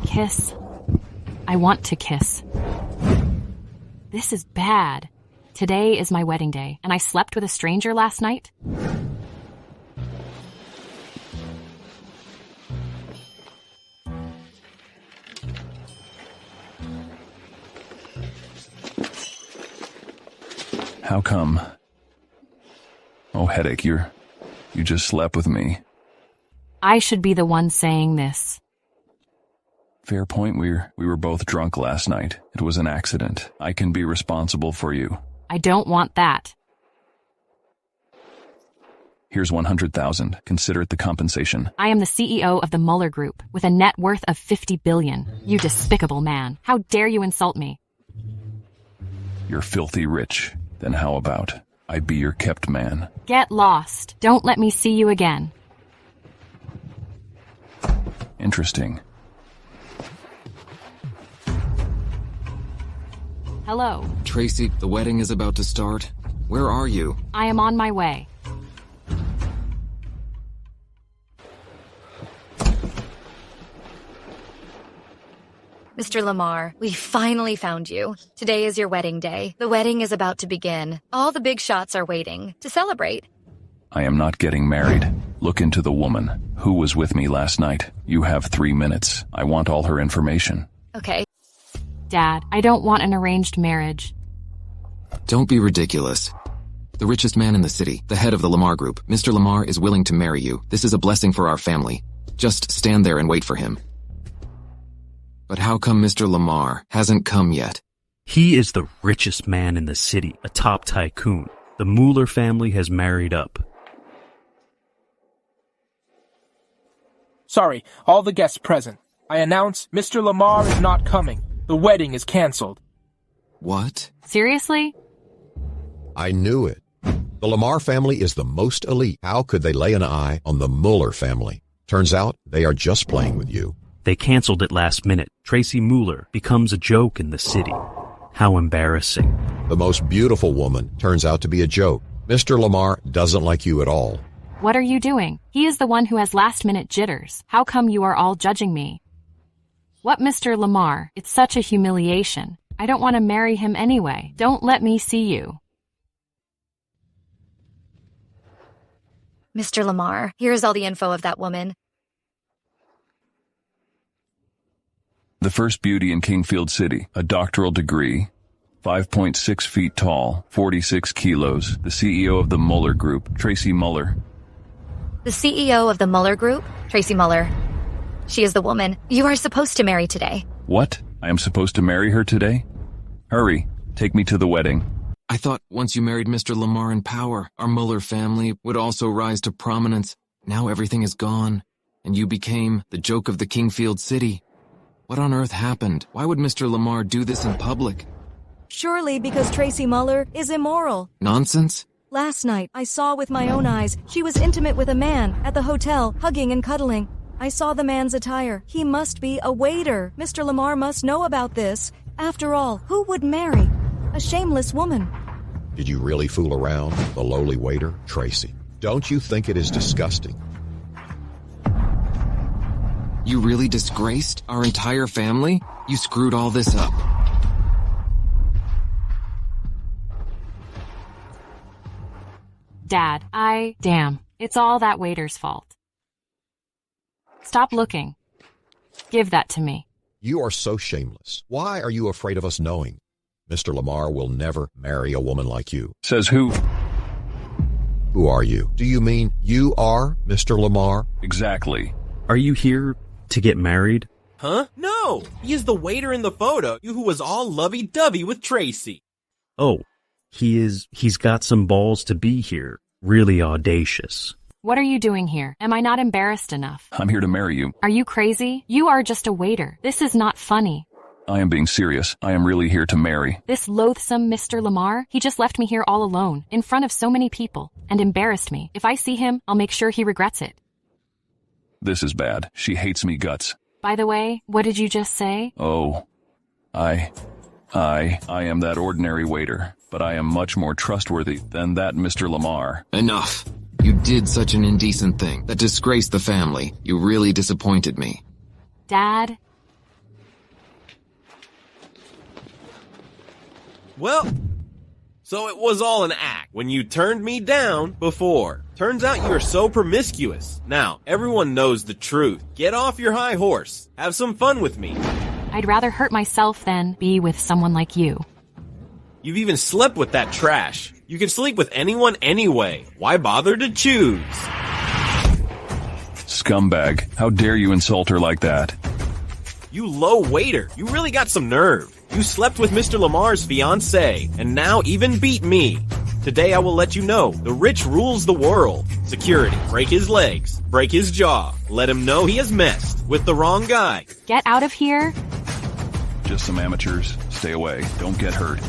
Kiss. I want to kiss. This is bad. Today is my wedding day, and I slept with a stranger last night? How come? Oh, headache, you just slept with me. I should be the one saying this. Fair point, we were both drunk last night. It was an accident. I can be responsible for you. I don't want that. Here's 100,000. Consider it the compensation. I am the CEO of the Mueller Group, with a net worth of 50 billion. You despicable man. How dare you insult me? You're filthy rich. Then how about I be your kept man? Get lost. Don't let me see you again. Interesting. Hello. Tracy, the wedding is about to start. Where are you? I am on my way. Mr. Lamar, we finally found you. Today is your wedding day. The wedding is about to begin. All the big shots are waiting to celebrate. I am not getting married. Look into the woman who was with me last night. You have 3 minutes. I want all her information. Okay. Dad, I don't want an arranged marriage. Don't be ridiculous. The richest man in the city, the head of the Lamar Group, Mr. Lamar is willing to marry you. This is a blessing for our family. Just stand there and wait for him. But how come Mr. Lamar hasn't come yet? He is the richest man in the city, a top tycoon. The Mueller family has married up. Sorry, all the guests present. I announce Mr. Lamar is not coming. The wedding is canceled. What? Seriously? I knew it. The Lamar family is the most elite. How could they lay an eye on the Mueller family? Turns out they are just playing with you. They canceled it last minute. Tracy Mueller becomes a joke in the city. How embarrassing. The most beautiful woman turns out to be a joke. Mr. Lamar doesn't like you at all. What are you doing? He is the one who has last-minute jitters. How come you are all judging me? What, Mr. Lamar? It's such a humiliation. I don't want to marry him anyway. Don't let me see you. Mr. Lamar, here's all the info of that woman. The first beauty in Kingfield City, a doctoral degree, 5.6 feet tall, 46 kilos, the CEO of the Mueller Group, Tracy Mueller. The CEO of the Mueller Group, Tracy Mueller. She is the woman you are supposed to marry today. What? I am supposed to marry her today? Hurry, take me to the wedding. I thought once you married Mr. Lamar in power, our Mueller family would also rise to prominence. Now everything is gone, and you became the joke of the Kingfield City. What on earth happened? Why would Mr. Lamar do this in public? Surely because Tracy Mueller is immoral. Nonsense? Last night, I saw with my own eyes she was intimate with a man at the hotel, hugging and cuddling. I saw the man's attire. He must be a waiter. Mr. Lamar must know about this. After all, who would marry a shameless woman? Did you really fool around, the lowly waiter, Tracy? Don't you think it is disgusting? You really disgraced our entire family? You screwed all this up. Dad, Damn, it's all that waiter's fault. Stop looking. Give that to me. You are so shameless. Why are you afraid of us knowing? Mr. Lamar will never marry a woman like you. Says who? Who are you? Do you mean you are Mr. Lamar? Exactly. Are you here to get married? Huh? No! He is the waiter in the photo who was all lovey-dovey with Tracy. Oh, he's got some balls to be here. Really audacious. What are you doing here? Am I not embarrassed enough? I'm here to marry you. Are you crazy? You are just a waiter. This is not funny. I am being serious. I am really here to marry. This loathsome Mr. Lamar, he just left me here all alone, in front of so many people, and embarrassed me. If I see him, I'll make sure he regrets it. This is bad. She hates me guts. By the way, what did you just say? Oh, I am that ordinary waiter, but I am much more trustworthy than that Mr. Lamar. Enough. You did such an indecent thing that disgraced the family. You really disappointed me. Dad? Well, so it was all an act when you turned me down before. Turns out you are so promiscuous. Now, everyone knows the truth. Get off your high horse. Have some fun with me. I'd rather hurt myself than be with someone like you. You've even slept with that trash. You can sleep with anyone anyway. Why bother to choose? Scumbag, how dare you insult her like that? You low waiter, you really got some nerve. You slept with Mr. Lamar's fiancée, and now even beat me. Today I will let you know, the rich rules the world. Security, break his legs, break his jaw. Let him know he has messed with the wrong guy. Get out of here. Just some amateurs. Stay away. Don't get hurt.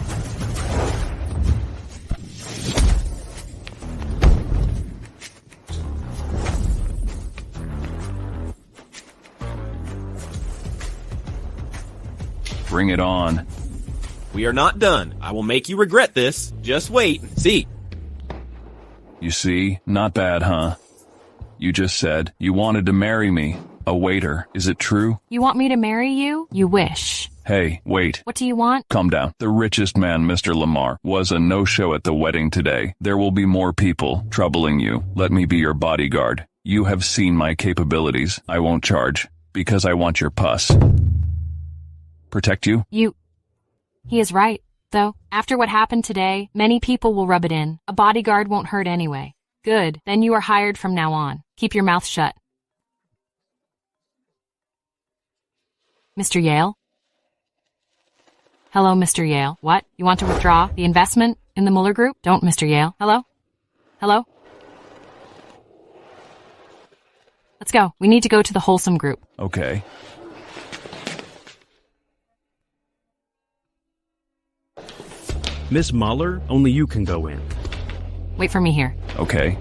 Bring it on. We are not done. I will make you regret this. Just wait and see. You see? Not bad, huh? You just said you wanted to marry me. A waiter. Is it true? You want me to marry you? You wish. Hey, wait. What do you want? Calm down. The richest man, Mr. Lamar, was a no-show at the wedding today. There will be more people troubling you. Let me be your bodyguard. You have seen my capabilities. I won't charge, because I want your pus. Protect you? He is right, though. After what happened today, many people will rub it in. A bodyguard won't hurt anyway. Good. Then you are hired from now on. Keep your mouth shut. Mr. Yale? Hello, Mr. Yale. What? You want to withdraw the investment in the Muller Group? Don't, Mr. Yale. Hello? Hello? Let's go. We need to go to the Wholesome Group. Okay. Miss Muller, only you can go in. Wait for me here. Okay.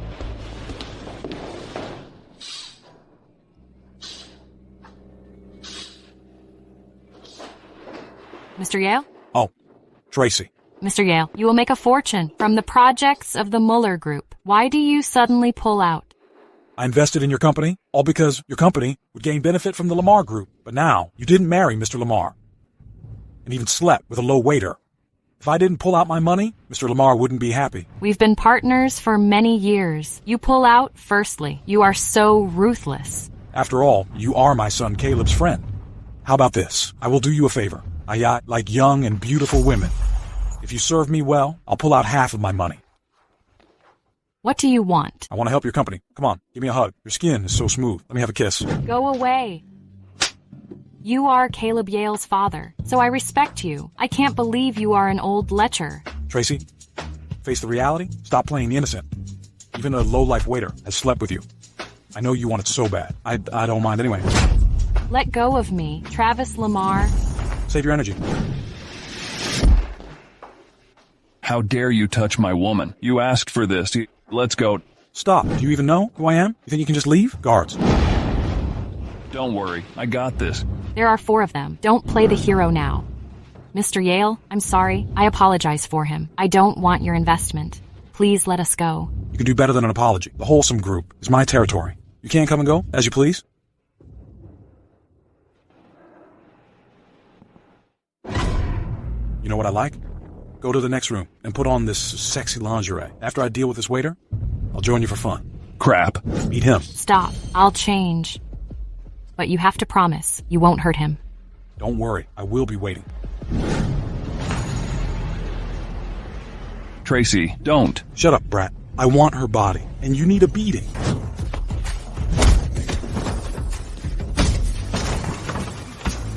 Mr. Yale? Oh, Tracy. Mr. Yale, you will make a fortune from the projects of the Muller Group. Why do you suddenly pull out? I invested in your company, all because your company would gain benefit from the Lamar Group. But now, you didn't marry Mr. Lamar. And even slept with a low waiter. If I didn't pull out my money, Mr. Lamar wouldn't be happy. We've been partners for many years. You pull out firstly. You are so ruthless. After all, you are my son Caleb's friend. How about this? I will do you a favor. I like young and beautiful women. If you serve me well, I'll pull out half of my money. What do you want? I want to help your company. Come on, give me a hug. Your skin is so smooth. Let me have a kiss. Go away. You are Caleb Yale's father, so I respect you. I can't believe you are an old lecher. Tracy, face the reality. Stop playing the innocent. Even a low-life waiter has slept with you. I know you want it so bad. I don't mind anyway. Let go of me, Travis Lamar. Save your energy. How dare you touch my woman? You asked for this. Let's go. Stop. Do you even know who I am? You think you can just leave? Guards. Don't worry. I got this. There are 4 of them. Don't play the hero now. Mr. Yale, I'm sorry. I apologize for him. I don't want your investment. Please let us go. You can do better than an apology. The Wholesome Group is my territory. You can't come and go as you please. You know what I like? Go to the next room and put on this sexy lingerie. After I deal with this waiter, I'll join you for fun. Crap. Meet him. Stop. I'll change. But you have to promise you won't hurt him. Don't worry. I will be waiting. Tracy, don't. Shut up, brat. I want her body, and you need a beating.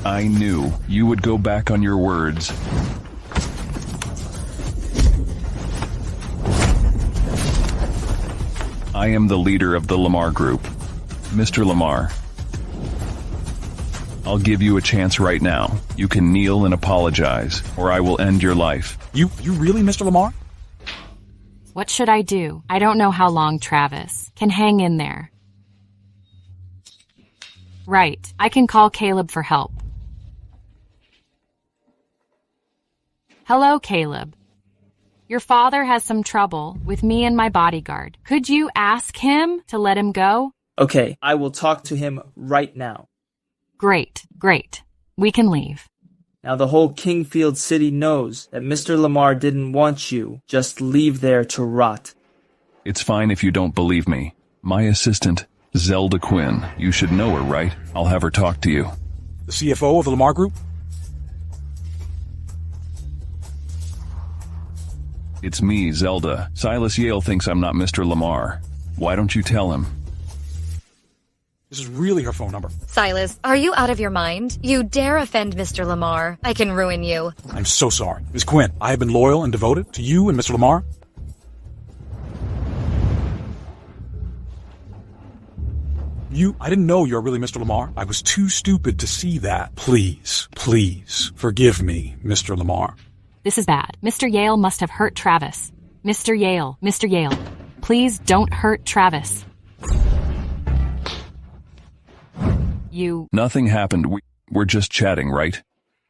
I knew you would go back on your words. I am the leader of the Lamar Group. Mr. Lamar, I'll give you a chance right now. You can kneel and apologize, or I will end your life. You really, Mr. Lamar? What should I do? I don't know how long Travis can hang in there. Right. I can call Caleb for help. Hello, Caleb. Your father has some trouble with me and my bodyguard. Could you ask him to let him go? Okay, I will talk to him right now. Great. We can leave. Now the whole Kingfield city knows that Mr. Lamar didn't want you. Just leave there to rot. It's fine if you don't believe me. My assistant, Zelda Quinn. You should know her, right? I'll have her talk to you. The CFO of the Lamar Group? It's me, Zelda. Silas Yale thinks I'm not Mr. Lamar. Why don't you tell him? This is really her phone number. Silas, are you out of your mind? You dare offend Mr. Lamar. I can ruin you. I'm so sorry. Miss Quinn, I have been loyal and devoted to you and Mr. Lamar. I didn't know you're really Mr. Lamar. I was too stupid to see that. Please, forgive me, Mr. Lamar. This is bad. Mr. Yale must have hurt Travis. Mr. Yale, please don't hurt Travis. Nothing happened. We're just chatting, right?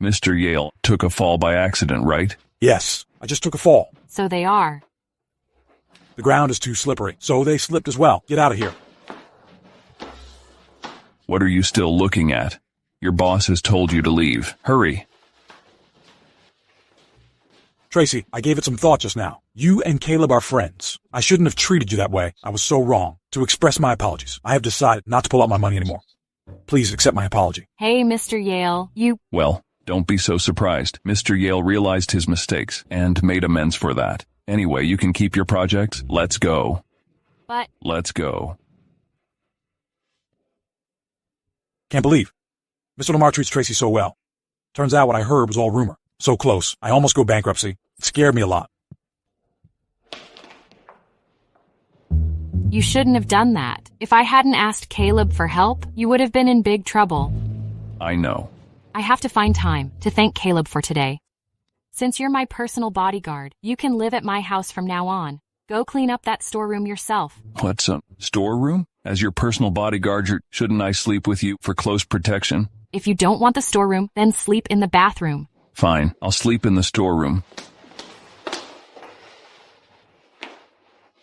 Mr. Yale took a fall by accident, right? Yes, I just took a fall. So they are. The ground is too slippery, so they slipped as well. Get out of here. What are you still looking at? Your boss has told you to leave. Hurry. Tracy, I gave it some thought just now. You and Caleb are friends. I shouldn't have treated you that way. I was so wrong. To express my apologies, I have decided not to pull out my money anymore. Please accept my apology. Hey, Mr. Yale, Well, don't be so surprised. Mr. Yale realized his mistakes and made amends for that. Anyway, you can keep your project. Let's go. But... Let's go. Can't believe. Mr. Lamar treats Tracy so well. Turns out what I heard was all rumor. So close. I almost go bankruptcy. It scared me a lot. You shouldn't have done that. If I hadn't asked Caleb for help, you would have been in big trouble. I know. I have to find time to thank Caleb for today. Since you're my personal bodyguard, you can live at my house from now on. Go clean up that storeroom yourself. What's a storeroom? As your personal bodyguard, shouldn't I sleep with you for close protection? If you don't want the storeroom, then sleep in the bathroom. Fine, I'll sleep in the storeroom.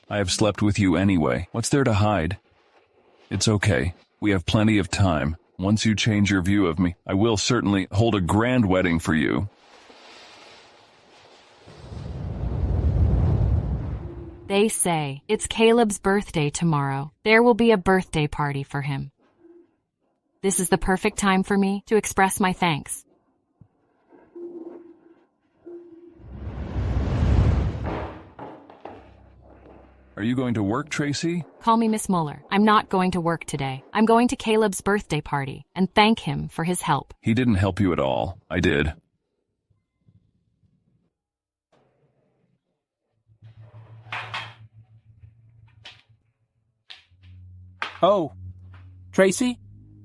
I have slept with you anyway. What's there to hide? It's okay. We have plenty of time. Once you change your view of me, I will certainly hold a grand wedding for you. They say it's Caleb's birthday tomorrow. There will be a birthday party for him. This is the perfect time for me to express my thanks. Are you going to work, Tracy? Call me Miss Muller. I'm not going to work today. I'm going to Caleb's birthday party and thank him for his help. He didn't help you at all. I did. Oh, Tracy?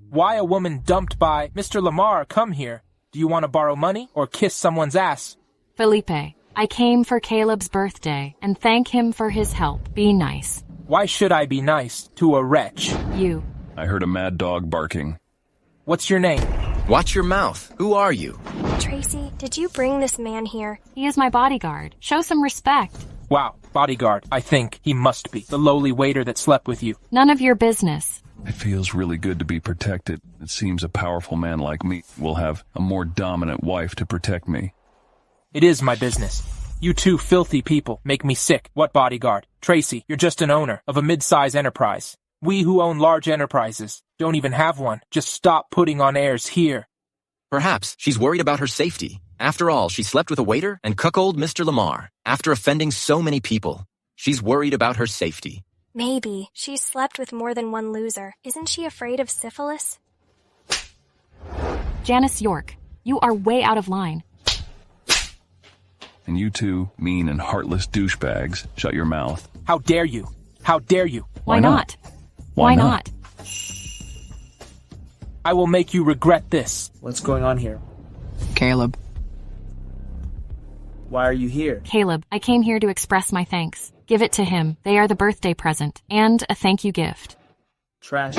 Why a woman dumped by Mr. Lamar come here? Do you want to borrow money or kiss someone's ass? Felipe, I came for Caleb's birthday and thank him for his help. Be nice. Why should I be nice to a wretch? You. I heard a mad dog barking. What's your name? Watch your mouth. Who are you? Tracy, did you bring this man here? He is my bodyguard. Show some respect. Wow, bodyguard. I think he must be the lowly waiter that slept with you. None of your business. It feels really good to be protected. It seems a powerful man like me will have a more dominant wife to protect me. It is my business. You two filthy people make me sick. What bodyguard? Tracy, you're just an owner of a mid-size enterprise. We who own large enterprises don't even have one. Just stop putting on airs here. Perhaps she's worried about her safety. After all, she slept with a waiter and cuckolded Mr. Lamar. After offending so many people, she's worried about her safety. Maybe. She's slept with more than one loser. Isn't she afraid of syphilis? Janice York, you are way out of line. And you two, mean and heartless douchebags, shut your mouth. How dare you? How dare you? Why not? Why not? I will make you regret this. What's going on here? Caleb. Why are you here? Caleb, I came here to express my thanks. Give it to him. They are the birthday present and a thank you gift. Trash.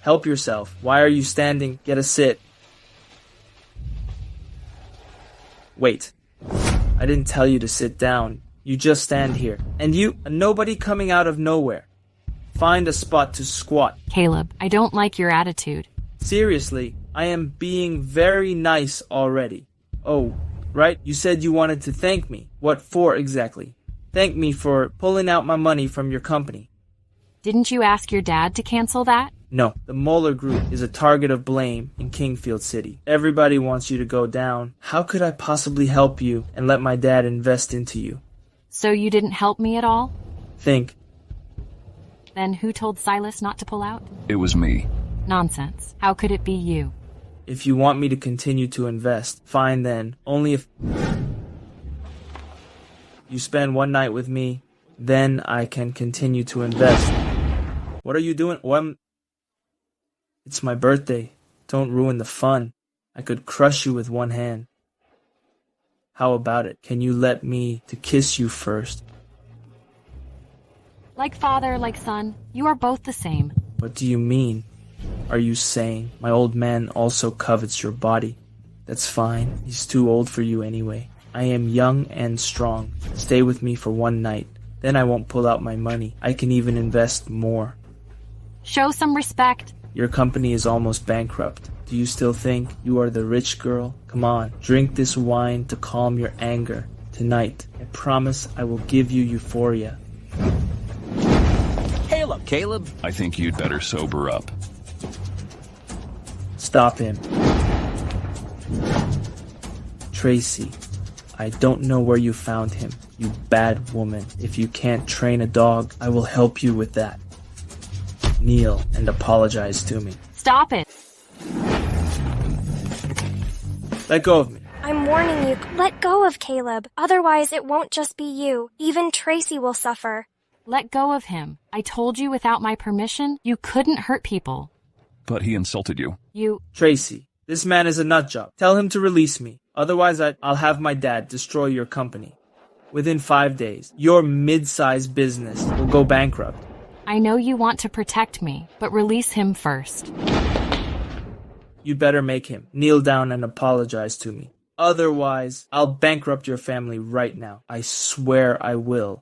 Help yourself. Why are you standing? Get a sit. Wait. I didn't tell you to sit down. You just stand here. And you, a nobody coming out of nowhere. Find a spot to squat. Caleb, I don't like your attitude. Seriously, I am being very nice already. Oh, right, you said you wanted to thank me. What for exactly? Thank me for pulling out my money from your company. Didn't you ask your dad to cancel that? No, the Moeller Group is a target of blame in Kingfield City. Everybody wants you to go down. How could I possibly help you and let my dad invest into you? So you didn't help me at all? Think. Then who told Silas not to pull out? It was me. Nonsense. How could it be you? If you want me to continue to invest, fine then. Only if you spend one night with me, then I can continue to invest. What are you doing? It's my birthday. Don't ruin the fun. I could crush you with one hand. How about it? Can you let me to kiss you first? Like father, like son, you are both the same. What do you mean? Are you saying my old man also covets your body? That's fine. He's too old for you anyway. I am young and strong. Stay with me for one night. Then I won't pull out my money. I can even invest more. Show some respect. Your company is almost bankrupt. Do you still think you are the rich girl? Come on, drink this wine to calm your anger. Tonight, I promise I will give you euphoria. Caleb? I think you'd better sober up. Stop him. Tracy, I don't know where you found him, you bad woman. If you can't train a dog, I will help you with that. Kneel and apologize to me. Stop it. Let go of me. I'm warning you, let go of Caleb. Otherwise, it won't just be you. Even Tracy will suffer. Let go of him. I told you without my permission, you couldn't hurt people. But he insulted you. Tracy, this man is a nutjob. Tell him to release me. Otherwise, I'll have my dad destroy your company. Within 5 days, your mid-sized business will go bankrupt. I know you want to protect me, but release him first. You'd better make him kneel down and apologize to me. Otherwise, I'll bankrupt your family right now. I swear I will.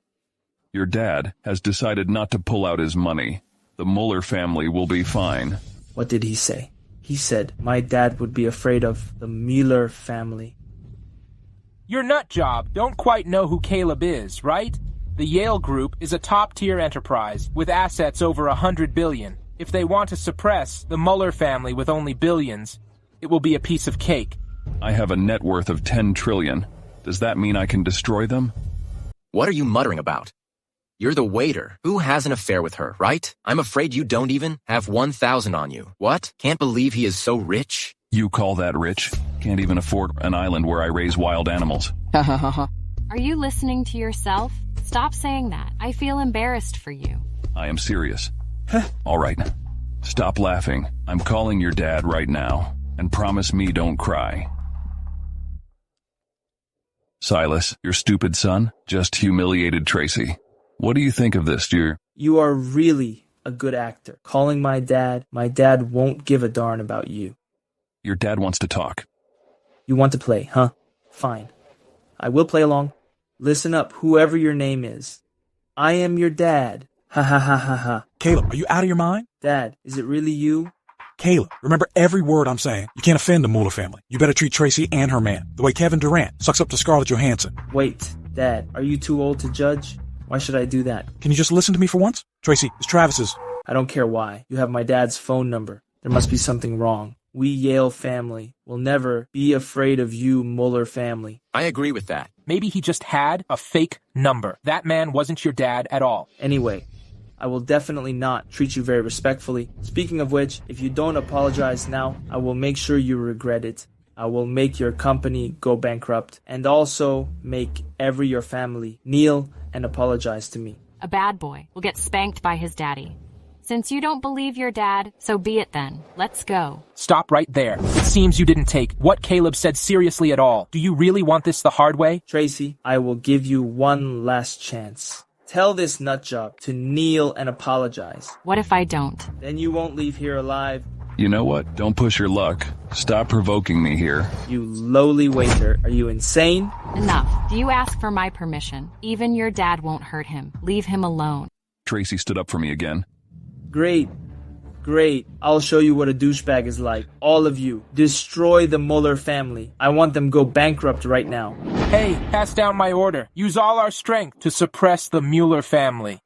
Your dad has decided not to pull out his money. The Mueller family will be fine. What did he say? He said my dad would be afraid of the Mueller family. Your nut job don't quite know who Caleb is, right? The Yale Group is a top-tier enterprise with assets over $100 billion. If they want to suppress the Mueller family with only billions, it will be a piece of cake. I have a net worth of $10 trillion. Does that mean I can destroy them? What are you muttering about? You're the waiter. Who has an affair with her, right? I'm afraid you don't even have 1,000 on you. What? Can't believe he is so rich? You call that rich? Can't even afford an island where I raise wild animals. Are you listening to yourself? Stop saying that. I feel embarrassed for you. I am serious. All right. Stop laughing. I'm calling your dad right now. And promise me don't cry. Silas, your stupid son, just humiliated Tracy. What do you think of this, dear? You are really a good actor. Calling my dad won't give a darn about you. Your dad wants to talk. You want to play, huh? Fine. I will play along. Listen up, whoever your name is. I am your dad. Ha ha ha ha ha. Caleb, are you out of your mind? Dad, is it really you? Caleb, remember every word I'm saying. You can't offend the Mueller family. You better treat Tracy and her man the way Kevin Durant sucks up to Scarlett Johansson. Wait, Dad, are you too old to judge? Why should I do that? Can you just listen to me for once? Tracy, it's Travis's. I don't care why. You have my dad's phone number. There must be something wrong. We Yale family will never be afraid of you, Mueller family. I agree with that. Maybe he just had a fake number. That man wasn't your dad at all. Anyway, I will definitely not treat you very respectfully. Speaking of which, if you don't apologize now, I will make sure you regret it. I will make your company go bankrupt and also make your family kneel and apologize to me. A bad boy will get spanked by his daddy. Since you don't believe your dad, so be it then. Let's go. Stop right there. It seems you didn't take what Caleb said seriously at all. Do you really want this the hard way? Tracy, I will give you one last chance. Tell this nutjob to kneel and apologize. What if I don't? Then you won't leave here alive. You know what? Don't push your luck. Stop provoking me here. You lowly waiter. Are you insane? Enough. Do you ask for my permission? Even your dad won't hurt him. Leave him alone. Tracy stood up for me again. Great. Great. I'll show you what a douchebag is like. All of you. Destroy the Muller family. I want them go bankrupt right now. Hey, pass down my order. Use all our strength to suppress the Mueller family.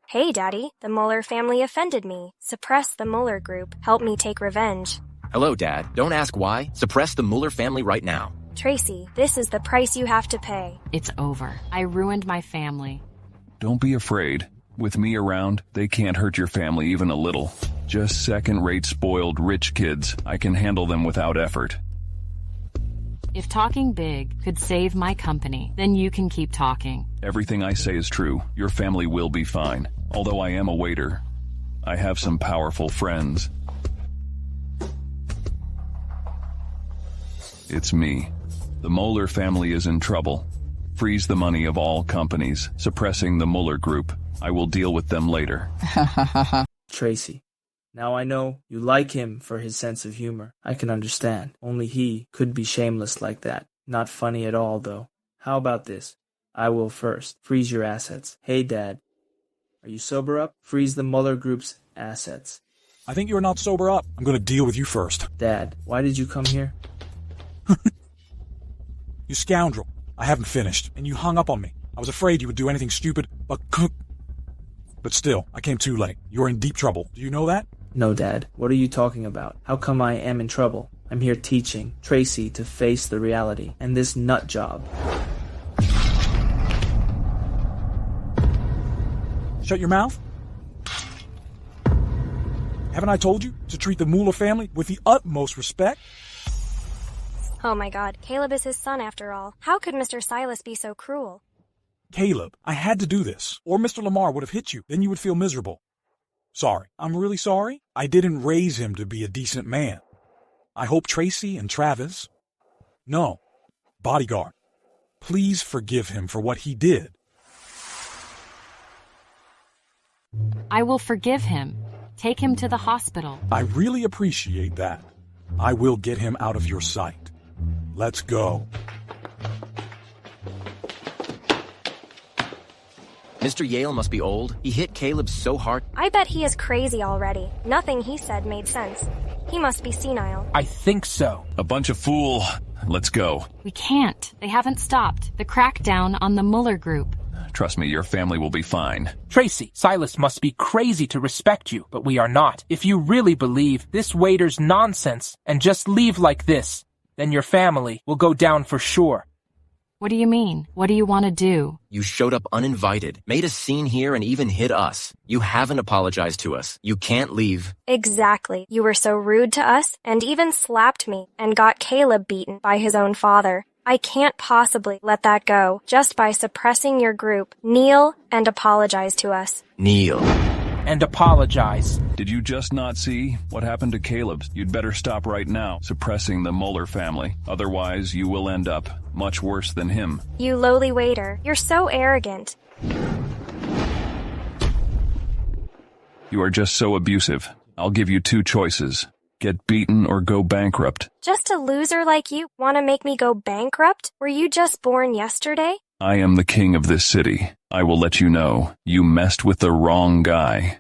Hey, Daddy. The Muller family offended me. Suppress the Muller group. Help me take revenge. Hello, Dad. Don't ask why. Suppress the Muller family right now. Tracy, this is the price you have to pay. It's over. I ruined my family. Don't be afraid. With me around, they can't hurt your family even a little. Just second-rate spoiled rich kids. I can handle them without effort. If talking big could save my company, then you can keep talking. Everything I say is true. Your family will be fine. Although I am a waiter, I have some powerful friends. It's me. The Muller family is in trouble. Freeze the money of all companies, suppressing the Muller group. I will deal with them later. Tracy, now I know you like him for his sense of humor. I can understand. Only he could be shameless like that. Not funny at all, though. How about this? I will first. Freeze your assets. Hey, Dad. Are you sober up? Freeze the Muller group's assets. I think you're not sober up. I'm going to deal with you first. Dad, why did you come here? You scoundrel. I haven't finished, and you hung up on me. I was afraid you would do anything stupid, but still, I came too late. You're in deep trouble. Do you know that? No, Dad. What are you talking about? How come I am in trouble? I'm here teaching Tracy to face the reality and this nut job. Shut your mouth. Haven't I told you to treat the Muller family with the utmost respect? Oh my God, Caleb is his son after all. How could Mr. Silas be so cruel? Caleb, I had to do this, or Mr. Lamar would have hit you. Then you would feel miserable. Sorry. I'm really sorry. I didn't raise him to be a decent man. I hope Tracy and Travis... No. Bodyguard. Please forgive him for what he did. I will forgive him. Take him to the hospital. I really appreciate that. I will get him out of your sight. Let's go. Mr. Yale must be old. He hit Caleb so hard. I bet he is crazy already. Nothing he said made sense. He must be senile. I think so. A bunch of fool. Let's go. We can't. They haven't stopped. The crackdown on the Muller group. Trust me, your family will be fine. Tracy, Silas must be crazy to respect you, but we are not. If you really believe this waiter's nonsense and just leave like this, then your family will go down for sure. What do you mean? What do you want to do? You showed up uninvited, made a scene here, and even hit us. You haven't apologized to us. You can't leave. Exactly. You were so rude to us and even slapped me and got Caleb beaten by his own father. I can't possibly let that go just by suppressing your group. Kneel and apologize to us. Kneel. And apologize. Did you just not see what happened to Caleb? You'd better stop right now, suppressing the Muller family. Otherwise, you will end up much worse than him. You lowly waiter. You're so arrogant. You are just so abusive. I'll give you two choices. Get beaten or go bankrupt. Just a loser like you want to make me go bankrupt? Were you just born yesterday? I am the king of this city. I will let you know. You messed with the wrong guy.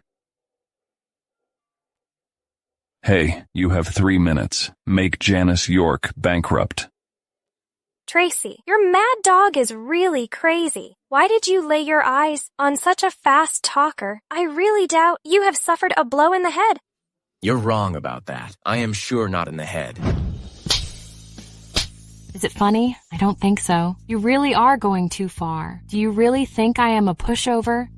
Hey, you have 3 minutes. Make Janice York bankrupt. Tracy, your mad dog is really crazy. Why did you lay your eyes on such a fast talker? I really doubt you have suffered a blow in the head. You're wrong about that. I am sure not in the head. Is it funny? I don't think so. You really are going too far. Do you really think I am a pushover?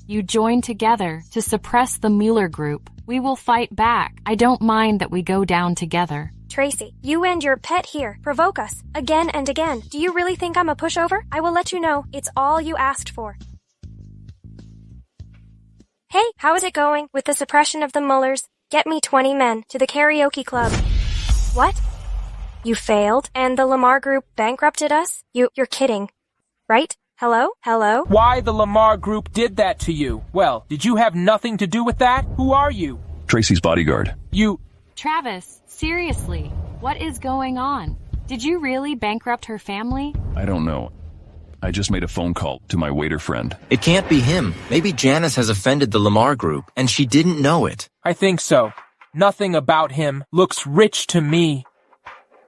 You joined together to suppress the Mueller group. We will fight back. I don't mind that we go down together. Tracy, you and your pet here provoke us again and again. Do you really think I'm a pushover? I will let you know it's all you asked for. Hey, how is it going with the suppression of the Muellers? Get me 20 men to the karaoke club. What? You failed, and the Lamar group bankrupted us? You're kidding, right? Hello? Hello? Why the Lamar group did that to you? Well, did you have nothing to do with that? Who are you? Tracy's bodyguard. You... Travis, seriously, what is going on? Did you really bankrupt her family? I don't know. I just made a phone call to my waiter friend. It can't be him. Maybe Janice has offended the Lamar group, and she didn't know it. I think so. Nothing about him looks rich to me.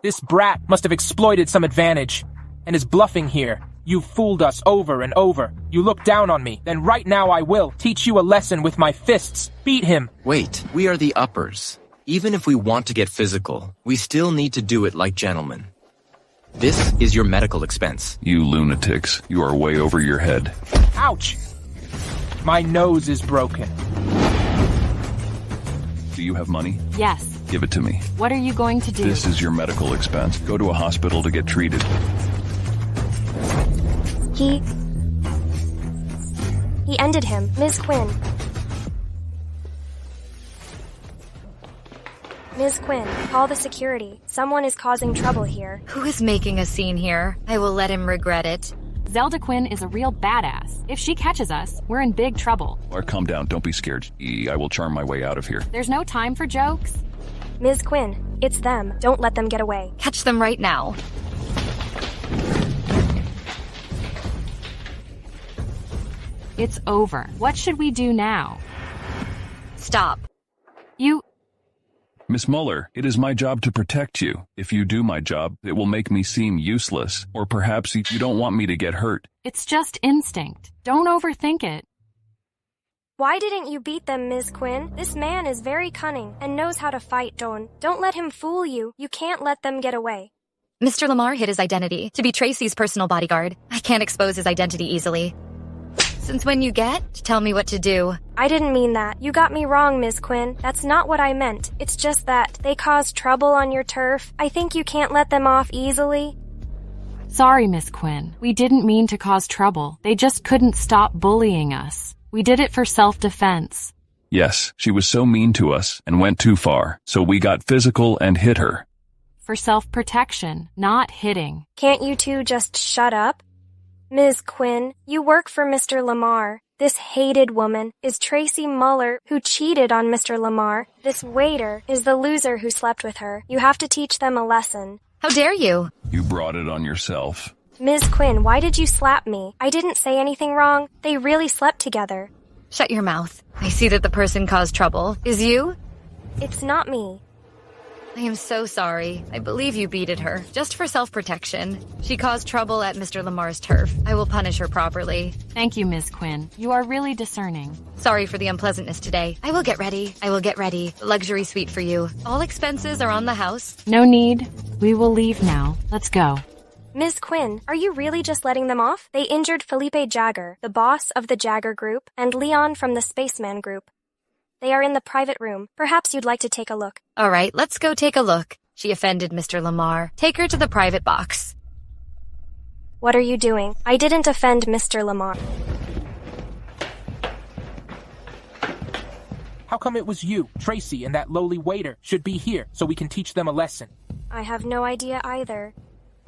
This brat must have exploited some advantage, and is bluffing here. You've fooled us over and over. You look down on me, then right now I will teach you a lesson with my fists. Beat him. Wait, we are the uppers. Even if we want to get physical, we still need to do it like gentlemen. This is your medical expense. You lunatics, you are way over your head. Ouch! My nose is broken. Do you have money? Yes. Give it to me. What are you going to do? This is your medical expense. Go to a hospital to get treated. He ended him, Ms. Quinn. Ms. Quinn, call the security. Someone is causing trouble here. Who is making a scene here? I will let him regret it. Zelda Quinn is a real badass. If she catches us, we're in big trouble. Or calm down, don't be scared. I will charm my way out of here. There's no time for jokes. Ms. Quinn, it's them. Don't let them get away. Catch them right now. It's over. What should we do now? Stop. You... Miss Muller, it is my job to protect you. If you do my job, it will make me seem useless. Or perhaps you don't want me to get hurt. It's just instinct. Don't overthink it. Why didn't you beat them, Ms. Quinn? This man is very cunning and knows how to fight, Don. Don't let him fool you. You can't let them get away. Mr. Lamar hid his identity to be Tracy's personal bodyguard. I can't expose his identity easily. Since when you get to tell me what to do? I didn't mean that. You got me wrong, Ms. Quinn. That's not what I meant. It's just that they caused trouble on your turf. I think you can't let them off easily. Sorry, Miss Quinn. We didn't mean to cause trouble. They just couldn't stop bullying us. We did it for self-defense. Yes, she was so mean to us and went too far, so we got physical and hit her. For self-protection, not hitting. Can't you two just shut up? Ms. Quinn, you work for Mr. Lamar. This hated woman is Tracy Muller, who cheated on Mr. Lamar. This waiter is the loser who slept with her. You have to teach them a lesson. How dare you? You brought it on yourself. Ms. Quinn, why did you slap me? I didn't say anything wrong. They really slept together. Shut your mouth. I see that the person caused trouble. Is you? It's not me. I am so sorry. I believe you beated her, just for self-protection. She caused trouble at Mr. Lamar's turf. I will punish her properly. Thank you, Ms. Quinn. You are really discerning. Sorry for the unpleasantness today. I will get ready. The luxury suite for you. All expenses are on the house. No need. We will leave now. Let's go. Ms. Quinn, are you really just letting them off? They injured Felipe Jagger, the boss of the Jagger Group, and Leon from the Spaceman Group. They are in the private room. Perhaps you'd like to take a look. All right, let's go take a look. She offended Mr. Lamar. Take her to the private box. What are you doing? I didn't offend Mr. Lamar. How come it was you, Tracy, and that lowly waiter should be here so we can teach them a lesson? I have no idea either.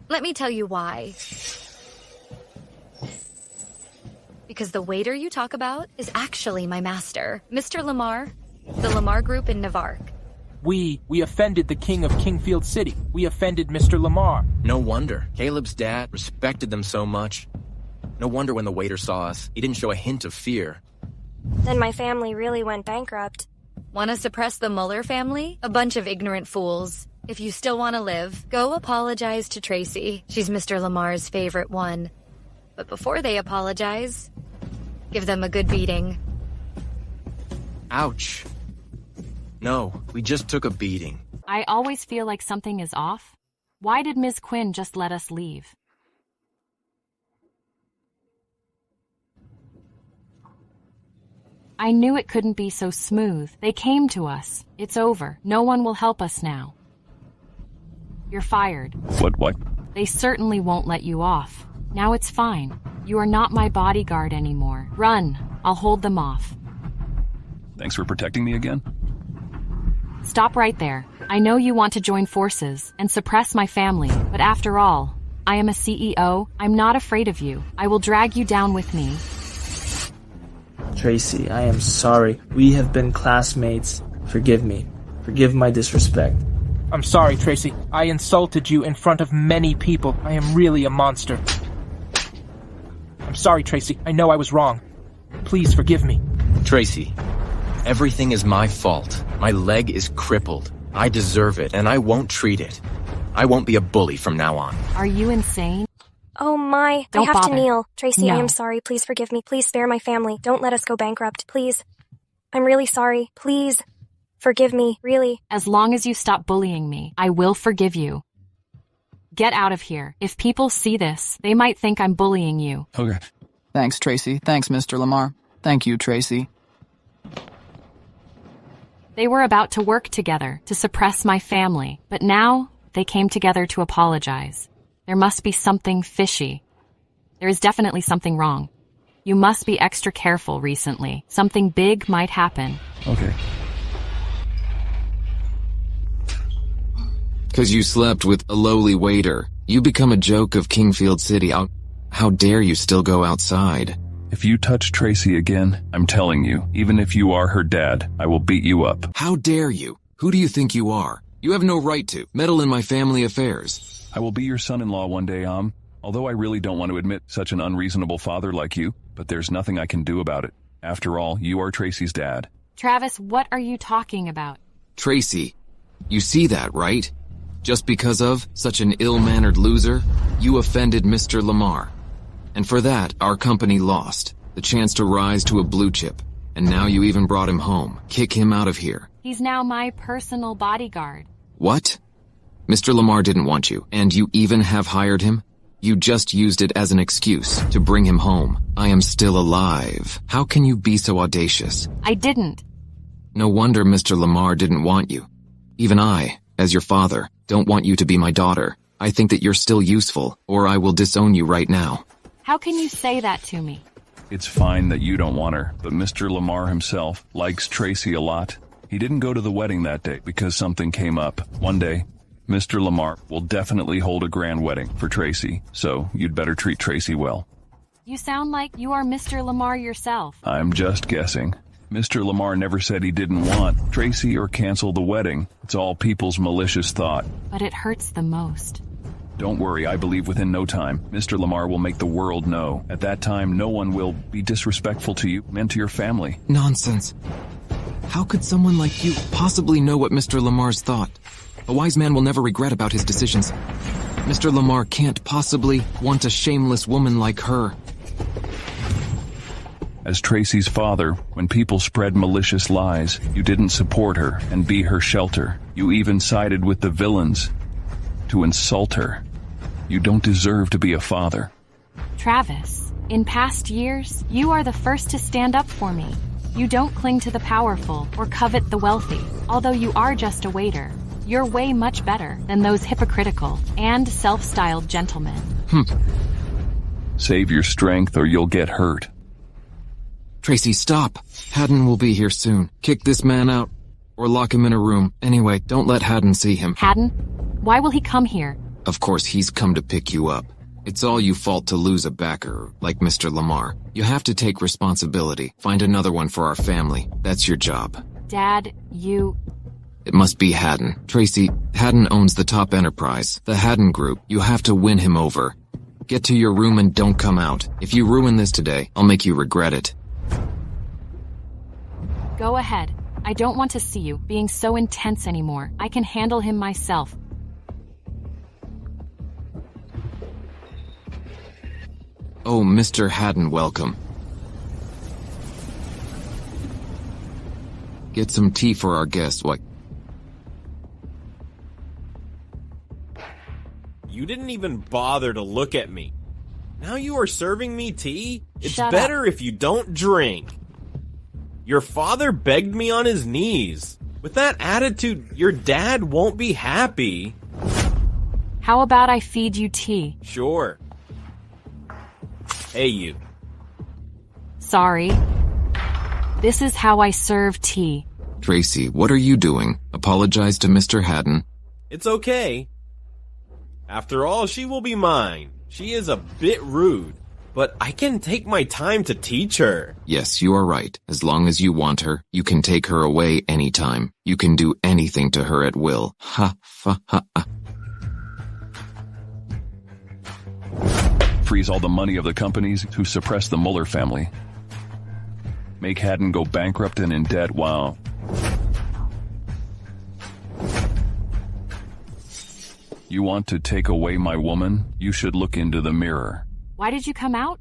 Let me tell you why. Because the waiter you talk about is actually my master, Mr. Lamar, the Lamar Group in Nevark. We offended the king of Kingfield City. We offended Mr. Lamar. No wonder. Caleb's dad respected them so much. No wonder when the waiter saw us, he didn't show a hint of fear. Then my family really went bankrupt. Want to suppress the Muller family? A bunch of ignorant fools. If you still want to live, go apologize to Tracy. She's Mr. Lamar's favorite one. But before they apologize, give them a good beating. Ouch. No, we just took a beating. I always feel like something is off. Why did Ms. Quinn just let us leave? I knew it couldn't be so smooth. They came to us. It's over. No one will help us now. You're fired. What? They certainly won't let you off. Now it's fine. You are not my bodyguard anymore. Run. I'll hold them off. Thanks for protecting me again. Stop right there. I know you want to join forces and suppress my family, but after all, I am a CEO. I'm not afraid of you. I will drag you down with me. Tracy, I am sorry. We have been classmates. Forgive me. Forgive my disrespect. I'm sorry, Tracy. I insulted you in front of many people. I am really a monster. I'm sorry, Tracy. I know I was wrong. Please forgive me. Tracy, everything is my fault. My leg is crippled. I deserve it, and I won't treat it. I won't be a bully from now on. Are you insane? Oh my, Don't I have bother. to kneel. Tracy, I No. am sorry. Please forgive me. Please spare my family. Don't let us go bankrupt. Please. I'm really sorry. Please. Forgive me, really. As long as you stop bullying me, I will forgive you. Get out of here. If people see this, they might think I'm bullying you. Okay. Thanks, Tracy. Thanks, Mr. Lamar. Thank you, Tracy. They were about to work together to suppress my family, but now they came together to apologize. There must be something fishy. There is definitely something wrong. You must be extra careful recently. Something big might happen. Okay. 'Cause you slept with a lowly waiter. You become a joke of Kingfield City. How dare you still go outside? If you touch Tracy again, I'm telling you, even if you are her dad, I will beat you up. How dare you? Who do you think you are? You have no right to meddle in my family affairs. I will be your son-in-law one day, although I really don't want to admit such an unreasonable father like you, but there's nothing I can do about it. After all, you are Tracy's dad. Travis, what are you talking about? Tracy, you see that, right? Just because of such an ill-mannered loser, you offended Mr. Lamar. And for that, our company lost the chance to rise to a blue chip. And now you even brought him home. Kick him out of here. He's now my personal bodyguard. What? Mr. Lamar didn't want you, and you even have hired him? You just used it as an excuse to bring him home. I am still alive. How can you be so audacious? I didn't. No wonder Mr. Lamar didn't want you. Even I, as your father, don't want you to be my daughter. I think that you're still useful, or I will disown you right now. How can you say that to me? It's fine that you don't want her, but Mr. Lamar himself likes Tracy a lot. He didn't go to the wedding that day because something came up. One day, Mr. Lamar will definitely hold a grand wedding for Tracy, so you'd better treat Tracy well. You sound like you are Mr. Lamar yourself. I'm just guessing. Mr. Lamar never said he didn't want Tracy or cancel the wedding. It's all people's malicious thought. But it hurts the most. Don't worry, I believe within no time, Mr. Lamar will make the world know. At that time, no one will be disrespectful to you and to your family. Nonsense. How could someone like you possibly know what Mr. Lamar's thought? A wise man will never regret about his decisions. Mr. Lamar can't possibly want a shameless woman like her. As Tracy's father, when people spread malicious lies, you didn't support her and be her shelter. You even sided with the villains to insult her. You don't deserve to be a father. Travis, in past years, you are the first to stand up for me. You don't cling to the powerful or covet the wealthy. Although you are just a waiter, you're way much better than those hypocritical and self-styled gentlemen. Save your strength or you'll get hurt. Tracy, stop. Haden will be here soon. Kick this man out or lock him in a room. Anyway, don't let Haden see him. Haden? Why will he come here? Of course, he's come to pick you up. It's all you fault to lose a backer like Mr. Lamar. You have to take responsibility. Find another one for our family. That's your job. Dad, you... It must be Haden. Tracy, Haden owns the top enterprise, the Haden Group. You have to win him over. Get to your room and don't come out. If you ruin this today, I'll make you regret it. Go ahead. I don't want to see you being so intense anymore. I can handle him myself. Oh, Mr. Haden, welcome. Get some tea for our guest, what? You didn't even bother to look at me. Now you are serving me tea? It's Shut better up. if you don't drink. Your father begged me on his knees. With that attitude, your dad won't be happy. How about I feed you tea? Sure. Hey, you. Sorry. This is how I serve tea. Tracy, what are you doing? Apologize to Mr. Haden. It's okay. After all, she will be mine. She is a bit rude, But I can take my time to teach her. Yes, you are right. As long as you want her, you can take her away anytime. You can do anything to her at will. Ha, fa, ha, ha. Freeze all the money of the companies who suppress the Mueller family. Make Haden go bankrupt and in debt. Wow. You want to take away my woman? You should look into the mirror. Why did you come out?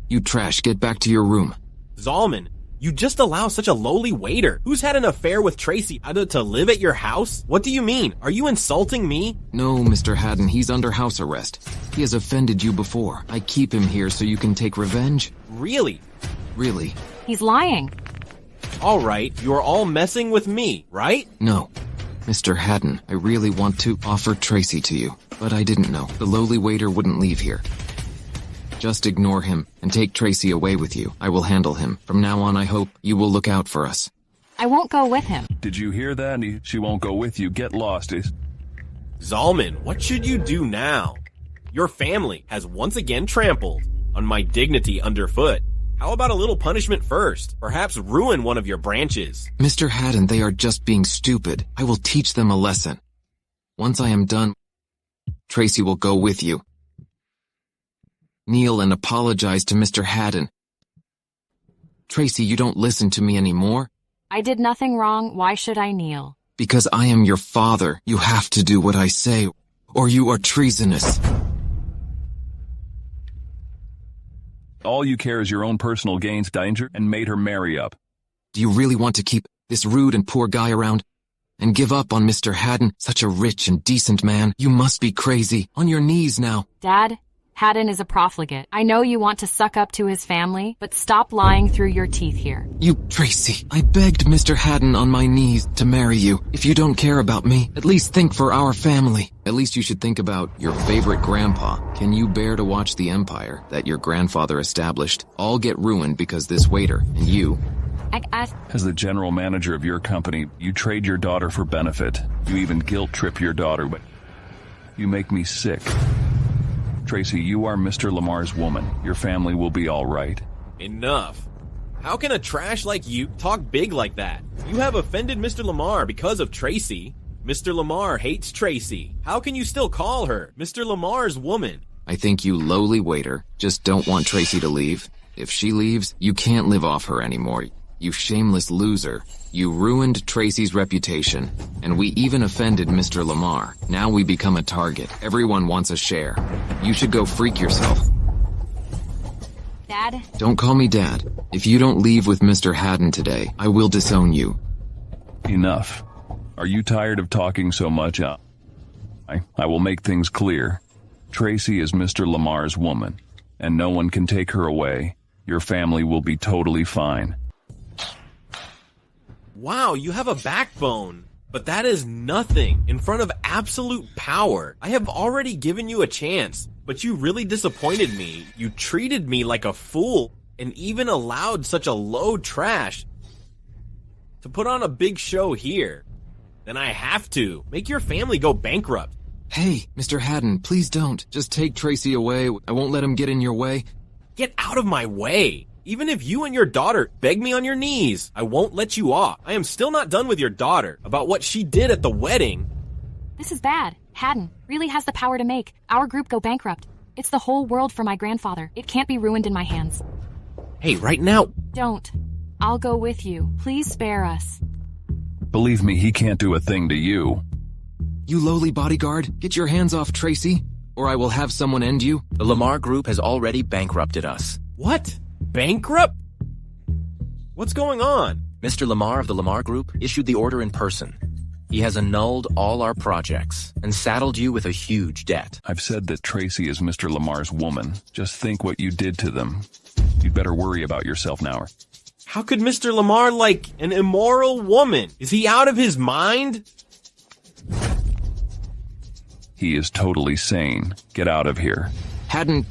You trash, get back to your room. Zalman, you just allow such a lowly waiter who's had an affair with Tracy to live at your house? What do you mean? Are you insulting me? No, Mr. Haden, he's under house arrest. He has offended you before. I keep him here so you can take revenge. Really? Really? He's lying. All right, you're all messing with me, right? No. Mr. Haden, I really want to offer Tracy to you, but I didn't know. The lowly waiter wouldn't leave here. Just ignore him and take Tracy away with you. I will handle him. From now on, I hope you will look out for us. I won't go with him. Did you hear that? She won't go with you. Get lost. Zalman, what should you do now? Your family has once again trampled on my dignity underfoot. How about a little punishment first? Perhaps ruin one of your branches. Mr. Haden, they are just being stupid. I will teach them a lesson. Once I am done, Tracy will go with you. Kneel and apologize to Mr. Haden. Tracy, you don't listen to me anymore? I did nothing wrong. Why should I kneel? Because I am your father. You have to do what I say, or you are treasonous. All you care is your own personal gains, danger, and made her marry up. Do you really want to keep this rude and poor guy around? And give up on Mr. Haden, such a rich and decent man? You must be crazy. On your knees now. Dad, Haden is a profligate. I know you want to suck up to his family, but stop lying through your teeth here. You, Tracy, I begged Mr. Haden on my knees to marry you. If you don't care about me, at least think for our family. At least you should think about your favorite grandpa. Can you bear to watch the empire that your grandfather established all get ruined because this waiter and you... As the general manager of your company, you trade your daughter for benefit. You even guilt trip your daughter, but you make me sick. Tracy, you are Mr. Lamar's woman. Your family will be all right. Enough. How can a trash like you talk big like that? You have offended Mr. Lamar because of Tracy. Mr. Lamar hates Tracy. How can you still call her Mr. Lamar's woman? I think you lowly waiter just don't want Tracy to leave. If she leaves, you can't live off her anymore. You shameless loser. You ruined Tracy's reputation, and we even offended Mr. Lamar. Now we become a target. Everyone wants a share. You should go freak yourself. Dad? Don't call me Dad. If you don't leave with Mr. Haden today, I will disown you. Enough. Are you tired of talking so much? I will make things clear. Tracy is Mr. Lamar's woman, and no one can take her away. Your family will be totally fine. Wow, you have a backbone. But that is nothing in front of absolute power. I have already given you a chance, but you really disappointed me. You treated me like a fool and even allowed such a low trash to put on a big show here. Then I have to make your family go bankrupt. Hey, Mr. Haden, please don't. Just take Tracy away. I won't let him get in your way. Get out of my way. Even if you and your daughter beg me on your knees, I won't let you off. I am still not done with your daughter about what she did at the wedding. This is bad. Haden really has the power to make our group go bankrupt. It's the whole world for my grandfather. It can't be ruined in my hands. Hey, right now. Don't. I'll go with you. Please spare us. Believe me, he can't do a thing to you. You lowly bodyguard, get your hands off Tracy, or I will have someone end you. The Lamar Group has already bankrupted us. What? Bankrupt? What's going on? Mr. Lamar of the Lamar Group issued the order in person. He has annulled all our projects and saddled you with a huge debt. I've said that Tracy is Mr. Lamar's woman. Just think what you did to them. You'd better worry about yourself now. How could Mr. Lamar like an immoral woman? Is he out of his mind? He is totally sane. Get out of here. Haden,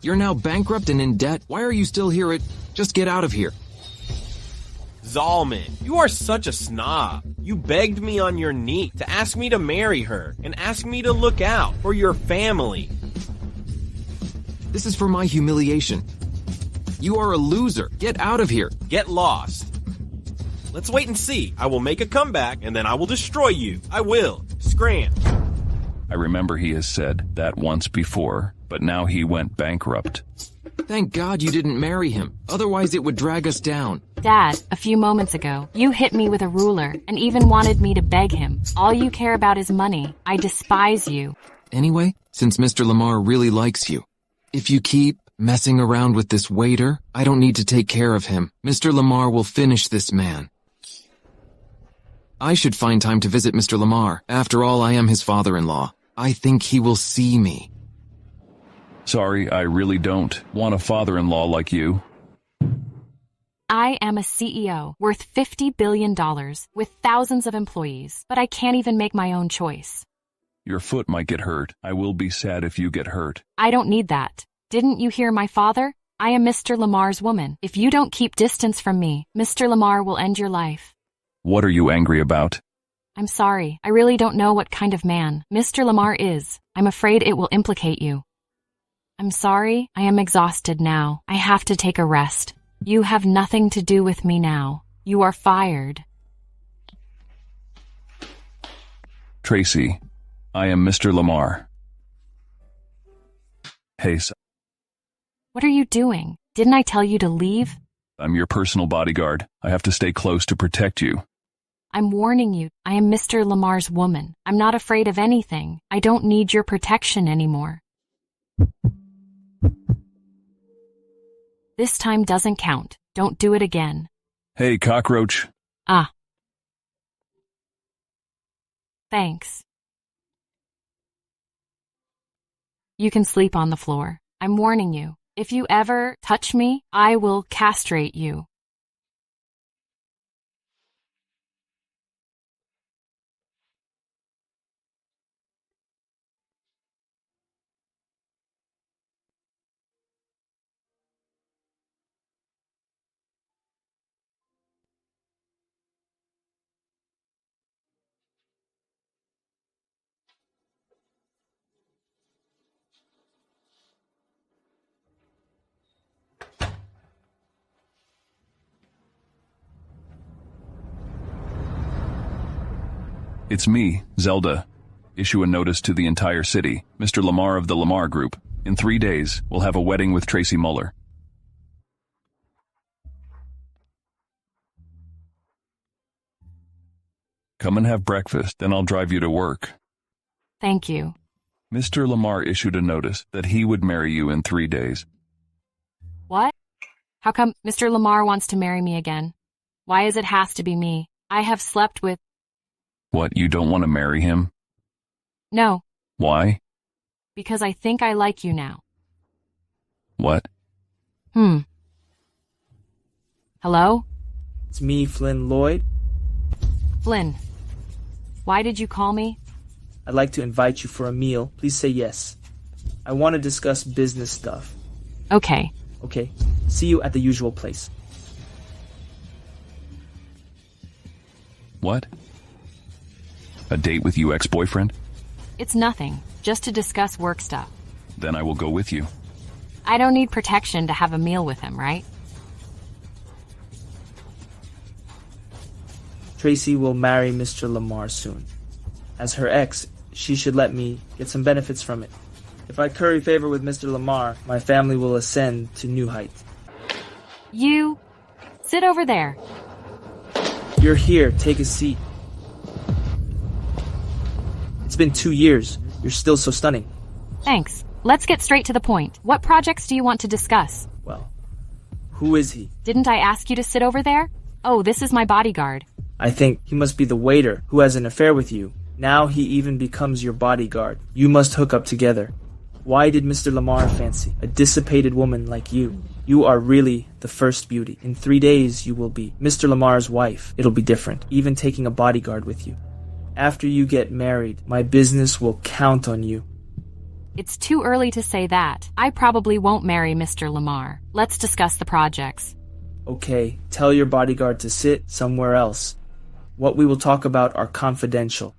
you're now bankrupt and in debt. Why are you still here? Just get out of here. Zalman, you are such a snob. You begged me on your knee to ask me to marry her and ask me to look out for your family. This is for my humiliation. You are a loser. Get out of here. Get lost. Let's wait and see. I will make a comeback, and then I will destroy you. I will. Scram. I remember he has said that once before, but now he went bankrupt. Thank God you didn't marry him. Otherwise it would drag us down. Dad, a few moments ago, you hit me with a ruler and even wanted me to beg him. All you care about is money. I despise you. Anyway, since Mr. Lamar really likes you, if you keep messing around with this waiter, I don't need to take care of him. Mr. Lamar will finish this man. I should find time to visit Mr. Lamar. After all, I am his father-in-law. I think he will see me. Sorry, I really don't want a father-in-law like you. I am a CEO worth $50 billion with thousands of employees, but I can't even make my own choice. Your foot might get hurt. I will be sad if you get hurt. I don't need that. Didn't you hear my father? I am Mr. Lamar's woman. If you don't keep distance from me, Mr. Lamar will end your life. What are you angry about? I'm sorry. I really don't know what kind of man Mr. Lamar is. I'm afraid it will implicate you. I'm sorry. I am exhausted now. I have to take a rest. You have nothing to do with me now. You are fired. Tracy, I am Mr. Lamar. Hey, What are you doing? Didn't I tell you to leave? I'm your personal bodyguard. I have to stay close to protect you. I'm warning you. I am Mr. Lamar's woman. I'm not afraid of anything. I don't need your protection anymore. This time doesn't count. Don't do it again. Hey, cockroach. Ah. Thanks. You can sleep on the floor. I'm warning you. If you ever touch me, I will castrate you. It's me, Zelda. Issue a notice to the entire city. Mr. Lamar of the Lamar Group. In 3 days, we'll have a wedding with Tracy Muller. Come and have breakfast, then I'll drive you to work. Thank you. Mr. Lamar issued a notice that he would marry you in 3 days. What? How come Mr. Lamar wants to marry me again? Why is it has to be me? I have slept with... What, you don't want to marry him? No. Why? Because I think I like you now. What? Hello? It's me, Flynn Lloyd. Flynn. Why did you call me? I'd like to invite you for a meal. Please say yes. I want to discuss business stuff. Okay. Okay. See you at the usual place. What? A date with you, ex-boyfriend? It's nothing. Just to discuss work stuff. Then I will go with you. I don't need protection to have a meal with him, right? Tracy will marry Mr. Lamar soon. As her ex, she should let me get some benefits from it. If I curry favor with Mr. Lamar, my family will ascend to new heights. You... sit over there. You're here. Take a seat. It's been 2 years. You're still so stunning. Thanks. Let's get straight to the point. What projects do you want to discuss? Well, who is he? Didn't I ask you to sit over there? Oh, this is my bodyguard. I think he must be the waiter who has an affair with you. Now he even becomes your bodyguard. You must hook up together. Why did Mr. Lamar fancy a dissipated woman like you? You are really the first beauty. In 3 days you will be Mr. Lamar's wife. It'll be different, even taking a bodyguard with you. After you get married, my business will count on you. It's too early to say that. I probably won't marry Mr. Lamar. Let's discuss the projects. Okay, tell your bodyguard to sit somewhere else. What we will talk about are confidential.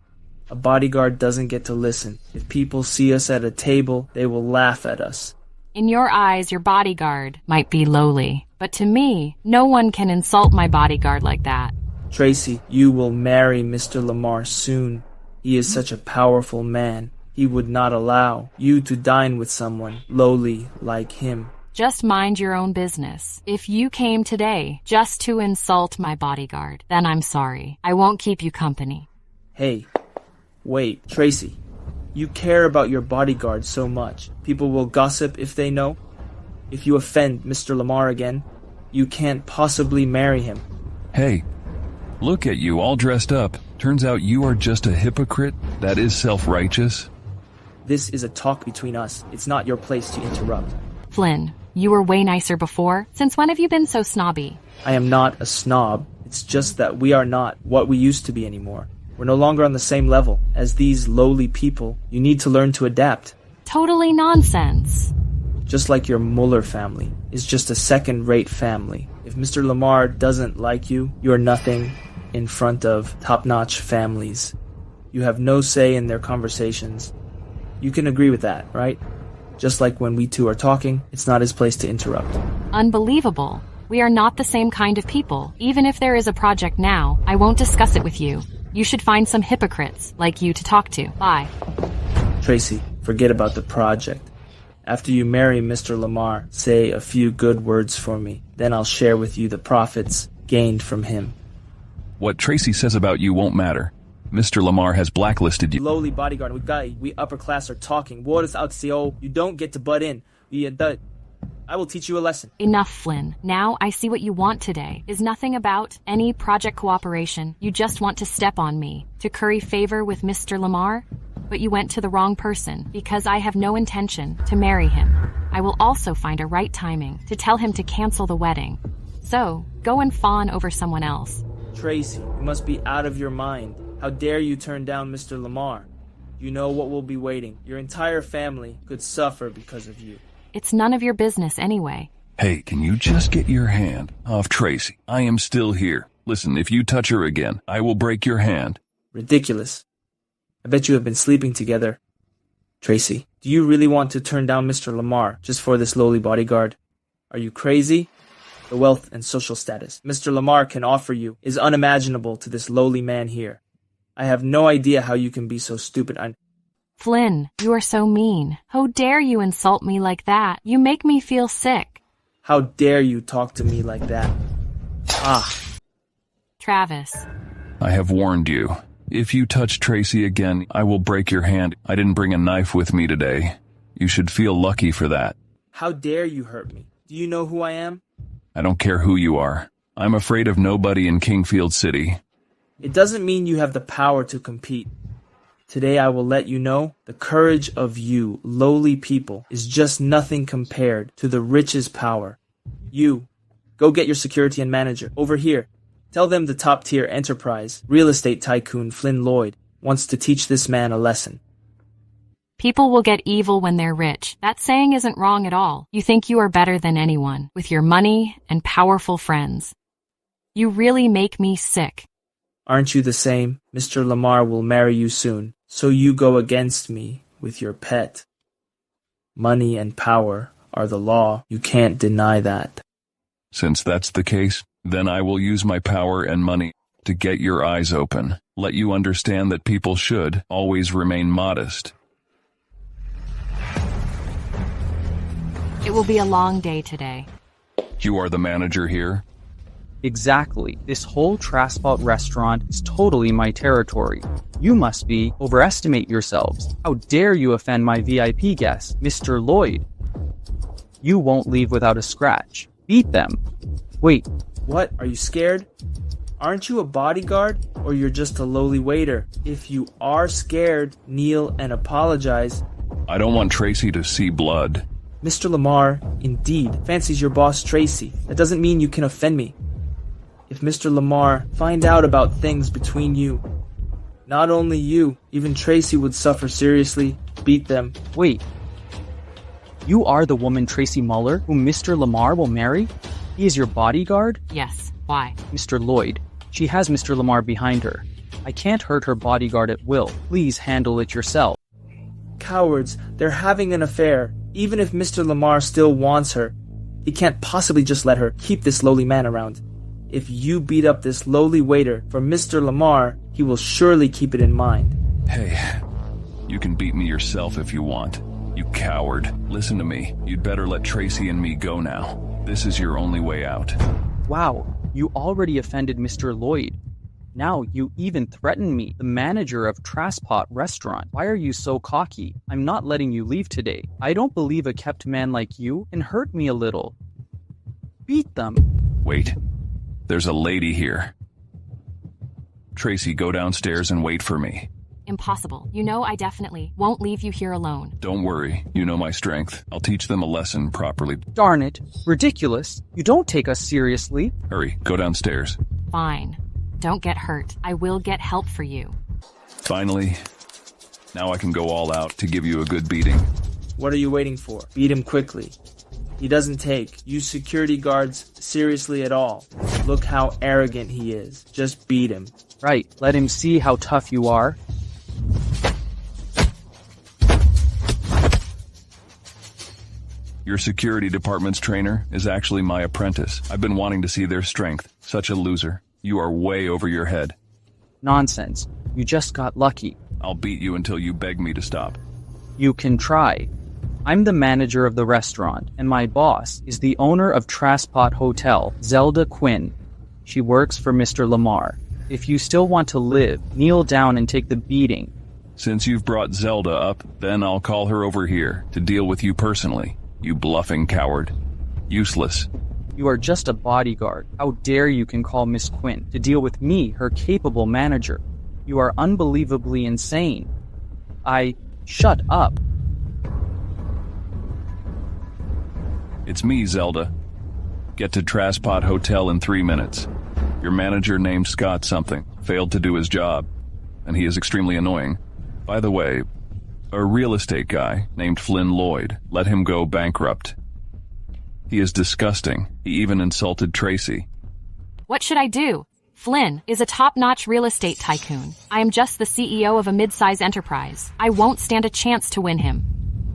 A bodyguard doesn't get to listen. If people see us at a table, they will laugh at us. In your eyes, your bodyguard might be lowly, but to me, no one can insult my bodyguard like that. Tracy, you will marry Mr. Lamar soon. He is such a powerful man. He would not allow you to dine with someone lowly like him. Just mind your own business. If you came today just to insult my bodyguard, then I'm sorry. I won't keep you company. Hey, wait, Tracy. You care about your bodyguard so much. People will gossip if they know. If you offend Mr. Lamar again, you can't possibly marry him. Hey, look at you all dressed up. Turns out you are just a hypocrite that is self-righteous. This is a talk between us. It's not your place to interrupt. Flynn, you were way nicer before. Since when have you been so snobby? I am not a snob. It's just that we are not what we used to be anymore. We're no longer on the same level as these lowly people. You need to learn to adapt. Totally nonsense. Just like your Muller family is just a second-rate family. If Mr. Lamar doesn't like you, you're nothing in front of top-notch families. You have no say in their conversations. You can agree with that, right? Just like when we two are talking, it's not his place to interrupt. Unbelievable. We are not the same kind of people. Even if there is a project now, I won't discuss it with you. You should find some hypocrites like you to talk to. Bye. Tracy, forget about the project. After you marry Mr. Lamar, say a few good words for me. Then I'll share with you the profits gained from him. What Tracy says about you won't matter. Mr. Lamar has blacklisted you. Lowly bodyguard, we upper class are talking. What is out to you don't get to butt in. I will teach you a lesson. Enough, Flynn. Now I see what you want today is nothing about any project cooperation. You just want to step on me, to curry favor with Mr. Lamar. But you went to the wrong person, because I have no intention to marry him. I will also find a right timing to tell him to cancel the wedding. So, go and fawn over someone else. Tracy, you must be out of your mind. How dare you turn down Mr. Lamar? You know what will be waiting. Your entire family could suffer because of you. It's none of your business anyway. Hey, can you just get your hand off Tracy? I am still here. Listen, if you touch her again, I will break your hand. Ridiculous. I bet you have been sleeping together. Tracy, do you really want to turn down Mr. Lamar just for this lowly bodyguard? Are you crazy? The wealth and social status Mr. Lamar can offer you is unimaginable to this lowly man here. I have no idea how you can be so stupid. Flynn, you are so mean. How dare you insult me like that? You make me feel sick. How dare you talk to me like that? Travis. I have warned you. If you touch Tracy again, I will break your hand. I didn't bring a knife with me today. You should feel lucky for that. How dare you hurt me? Do you know who I am? I don't care who you are. I'm afraid of nobody in Kingfield City. It doesn't mean you have the power to compete. Today I will let you know the courage of you, lowly people, is just nothing compared to the richest power. You, go get your security and manager. Over here. Tell them the top-tier enterprise, real estate tycoon Flynn Lloyd, wants to teach this man a lesson. People will get evil when they're rich. That saying isn't wrong at all. You think you are better than anyone, with your money and powerful friends. You really make me sick. Aren't you the same? Mr. Lamar will marry you soon, so you go against me with your pet. Money and power are the law. You can't deny that. Since that's the case, then I will use my power and money to get your eyes open, let you understand that people should always remain modest. It will be a long day today. You are the manager here? Exactly. This whole Traspot restaurant is totally my territory. You must overestimate yourselves. How dare you offend my VIP guest, Mr. Lloyd? You won't leave without a scratch. Beat them. Wait. What? Are you scared? Aren't you a bodyguard, or you're just a lowly waiter? If you are scared, kneel and apologize. I don't want Tracy to see blood. Mr. Lamar, indeed, fancies your boss Tracy. That doesn't mean you can offend me. If Mr. Lamar find out about things between you, not only you, even Tracy would suffer seriously. Beat them. Wait. You are the woman Tracy Muller, whom Mr. Lamar will marry? He is your bodyguard? Yes. Why? Mr. Lloyd, she has Mr. Lamar behind her. I can't hurt her bodyguard at will. Please handle it yourself. Cowards, they're having an affair. Even if Mr. Lamar still wants her, he can't possibly just let her keep this lowly man around. If you beat up this lowly waiter for Mr. Lamar, he will surely keep it in mind. Hey, you can beat me yourself if you want. You coward. Listen to me. You'd better let Tracy and me go now. This is your only way out. Wow, you already offended Mr. Lloyd. Now you even threaten me, the manager of Trasspot Restaurant. Why are you so cocky? I'm not letting you leave today. I don't believe a kept man like you can hurt me a little. Beat them. Wait. There's a lady here. Tracy, go downstairs and wait for me. Impossible. You know I definitely won't leave you here alone. Don't worry. You know my strength. I'll teach them a lesson properly. Darn it. Ridiculous. You don't take us seriously. Hurry. Go downstairs. Fine. Don't get hurt. I will get help for you. Finally. Now I can go all out to give you a good beating. What are you waiting for? Beat him quickly. He doesn't take you security guards seriously at all. Look how arrogant he is. Just beat him. Right. Let him see how tough you are. Your security department's trainer is actually my apprentice. I've been wanting to see their strength. Such a loser. You are way over your head. Nonsense. You just got lucky. I'll beat you until you beg me to stop. You can try. I'm the manager of the restaurant, and my boss is the owner of Trasspot Hotel, Zelda Quinn. She works for Mr. Lamar. If you still want to live, kneel down and take the beating. Since you've brought Zelda up, then I'll call her over here to deal with you personally. You bluffing coward. Useless. You are just a bodyguard. How dare you can call Miss Quinn to deal with me, her capable manager. You are unbelievably insane. Shut up. It's me, Zelda. Get to Trasspot Hotel in 3 minutes. Your manager named Scott something failed to do his job, and he is extremely annoying. By the way, a real estate guy named Flynn Lloyd let him go bankrupt. He is disgusting. He even insulted Tracy. What should I do? Flynn is a top-notch real estate tycoon. I am just the CEO of a mid-size enterprise. I won't stand a chance to win him.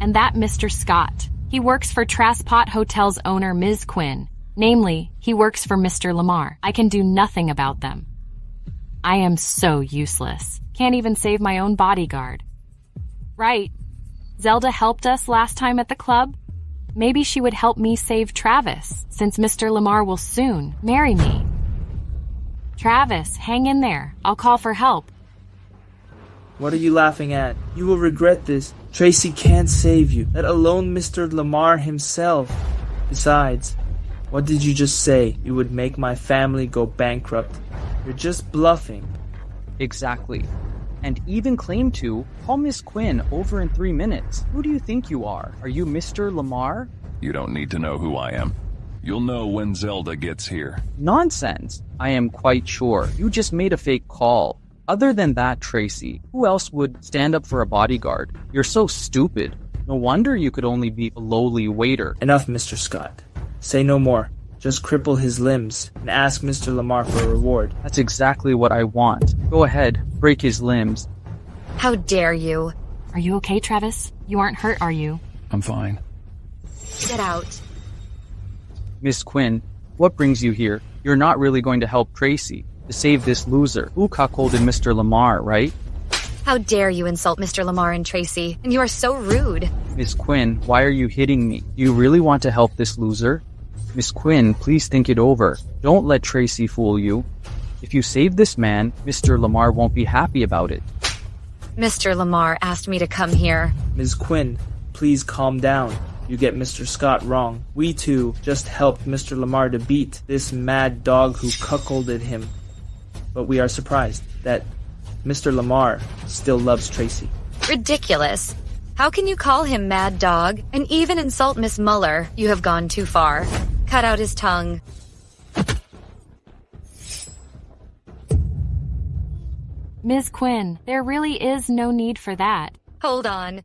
And that Mr. Scott. He works for Trasspot Hotel's owner, Ms. Quinn. Namely, he works for Mr. Lamar. I can do nothing about them. I am so useless. Can't even save my own bodyguard. Right. Zelda helped us last time at the club. Maybe she would help me save Travis, since Mr. Lamar will soon marry me. Travis, hang in there. I'll call for help. What are you laughing at? You will regret this. Tracy can't save you, let alone Mr. Lamar himself. Besides, what did you just say? You would make my family go bankrupt. You're just bluffing. Exactly. And even claim to call Miss Quinn over in 3 minutes. Who do you think you are? Are you Mr. Lamar? You don't need to know who I am. You'll know when Zelda gets here. Nonsense. I am quite sure. You just made a fake call. Other than that, Tracy, who else would stand up for a bodyguard? You're so stupid. No wonder you could only be a lowly waiter. Enough, Mr. Scott. Say no more. Just cripple his limbs and ask Mr. Lamar for a reward. That's exactly what I want. Go ahead, break his limbs. How dare you? Are you okay, Travis? You aren't hurt, are you? I'm fine. Get out. Miss Quinn, what brings you here? You're not really going to help Tracy to save this loser who cuckolded Mr. Lamar, right? How dare you insult Mr. Lamar and Tracy? And you are so rude. Miss Quinn, why are you hitting me? Do you really want to help this loser? Miss Quinn, please think it over. Don't let Tracy fool you. If you save this man, Mr. Lamar won't be happy about it. Mr. Lamar asked me to come here. Ms. Quinn, please calm down. You get Mr. Scott wrong. We two just helped Mr. Lamar to beat this mad dog who cuckolded him. But we are surprised that Mr. Lamar still loves Tracy. Ridiculous. How can you call him mad dog and even insult Miss Muller? You have gone too far. Cut out his tongue. Ms. Quinn, there really is no need for that. Hold on.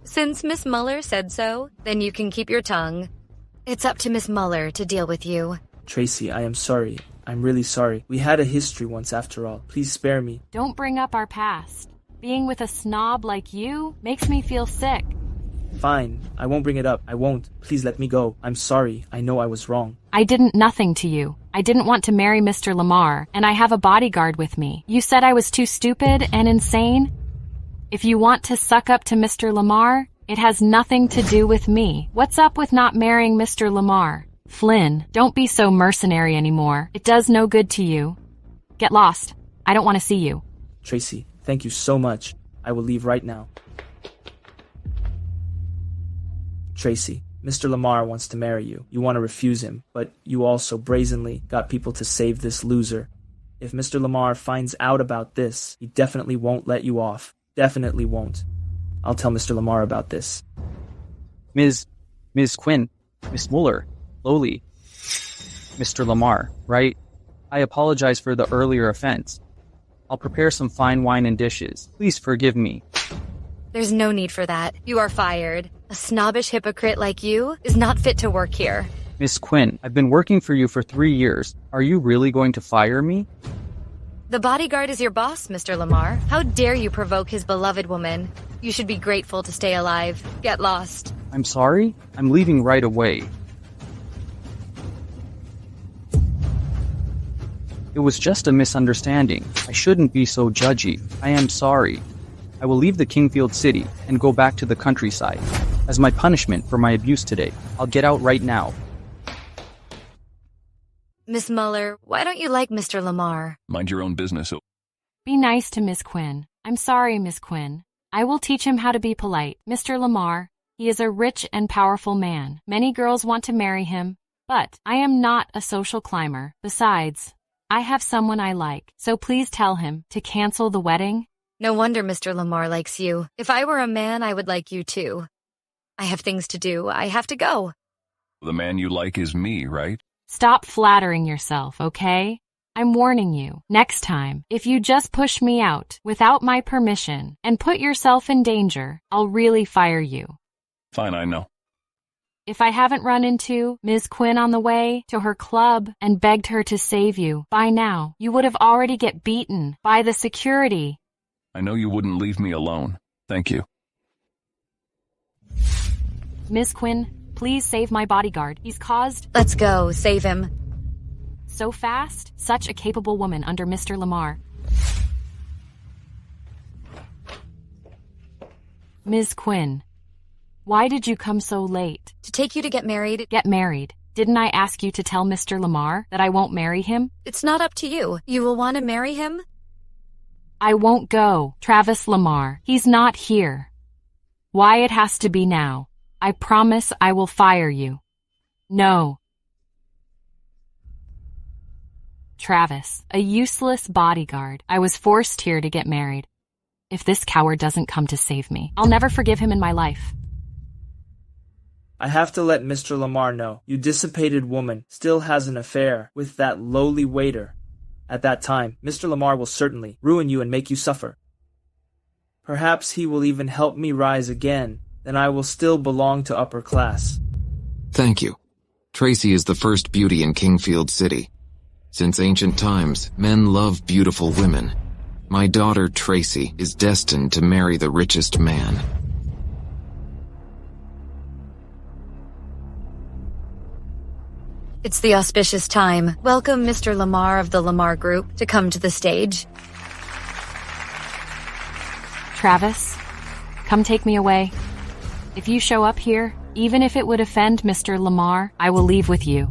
Since Miss Muller said so, then you can keep your tongue. It's up to Miss Muller to deal with you. Tracy, I am sorry. I'm really sorry. We had a history once after all. Please spare me. Don't bring up our past. Being with a snob like you makes me feel sick. Fine, I won't bring it up. I won't. Please let me go. I'm sorry. I know I was wrong. I didn't nothing to you. I didn't want to marry Mr. Lamar, and I have a bodyguard with me. You said I was too stupid and insane? If you want to suck up to Mr. Lamar, it has nothing to do with me. What's up with not marrying Mr. Lamar? Flynn, don't be so mercenary anymore. It does no good to you. Get lost. I don't want to see you. Tracy, thank you so much. I will leave right now. Tracy, Mr. Lamar wants to marry you. You want to refuse him, but you also brazenly got people to save this loser. If Mr. Lamar finds out about this, he definitely won't let you off. Definitely won't. I'll tell Mr. Lamar about this. Ms. Quinn, Miss Mueller, Lowly, Mr. Lamar, right? I apologize for the earlier offense. I'll prepare some fine wine and dishes. Please forgive me. There's no need for that. You are fired. A snobbish hypocrite like you is not fit to work here. Miss Quinn, I've been working for you for 3 years. Are you really going to fire me? The bodyguard is your boss, Mr. Lamar. How dare you provoke his beloved woman? You should be grateful to stay alive. Get lost. I'm sorry? I'm leaving right away. It was just a misunderstanding. I shouldn't be so judgy. I am sorry. I will leave the Kingfield city and go back to the countryside. As my punishment for my abuse today, I'll get out right now. Miss Mueller, why don't you like Mr. Lamar? Mind your own business. Be nice to Miss Quinn. I'm sorry, Miss Quinn. I will teach him how to be polite. Mr. Lamar, he is a rich and powerful man. Many girls want to marry him, but I am not a social climber. Besides, I have someone I like, so please tell him to cancel the wedding. No wonder Mr. Lamar likes you. If I were a man, I would like you too. I have things to do. I have to go. The man you like is me, right? Stop flattering yourself, okay? I'm warning you. Next time, if you just push me out without my permission and put yourself in danger, I'll really fire you. Fine, I know. If I haven't run into Ms. Quinn on the way to her club and begged her to save you, by now, you would have already get beaten by the security. I know you wouldn't leave me alone. Thank you. Ms. Quinn, please save my bodyguard. He's caused... Let's go. Save him. So fast, such a capable woman under Mr. Lamar. Ms. Quinn, why did you come so late? To take you to get married. Get married? Didn't I ask you to tell Mr. Lamar that I won't marry him? It's not up to you. You will want to marry him? I won't go. Travis Lamar, he's not here. Why it has to be now? I promise I will fire you. No. Travis, a useless bodyguard. I was forced here to get married. If this coward doesn't come to save me, I'll never forgive him in my life. I have to let Mr. Lamar know. You dissipated woman still has an affair with that lowly waiter. At that time, Mr. Lamar will certainly ruin you and make you suffer. Perhaps he will even help me rise again. Then I will still belong to upper class. Thank you. Tracy is the first beauty in Kingfield City. Since ancient times, men love beautiful women. My daughter, Tracy, is destined to marry the richest man. It's the auspicious time. Welcome Mr. Lamar of the Lamar Group to come to the stage. Travis, come take me away. If you show up here, even if it would offend Mr. Lamar, I will leave with you.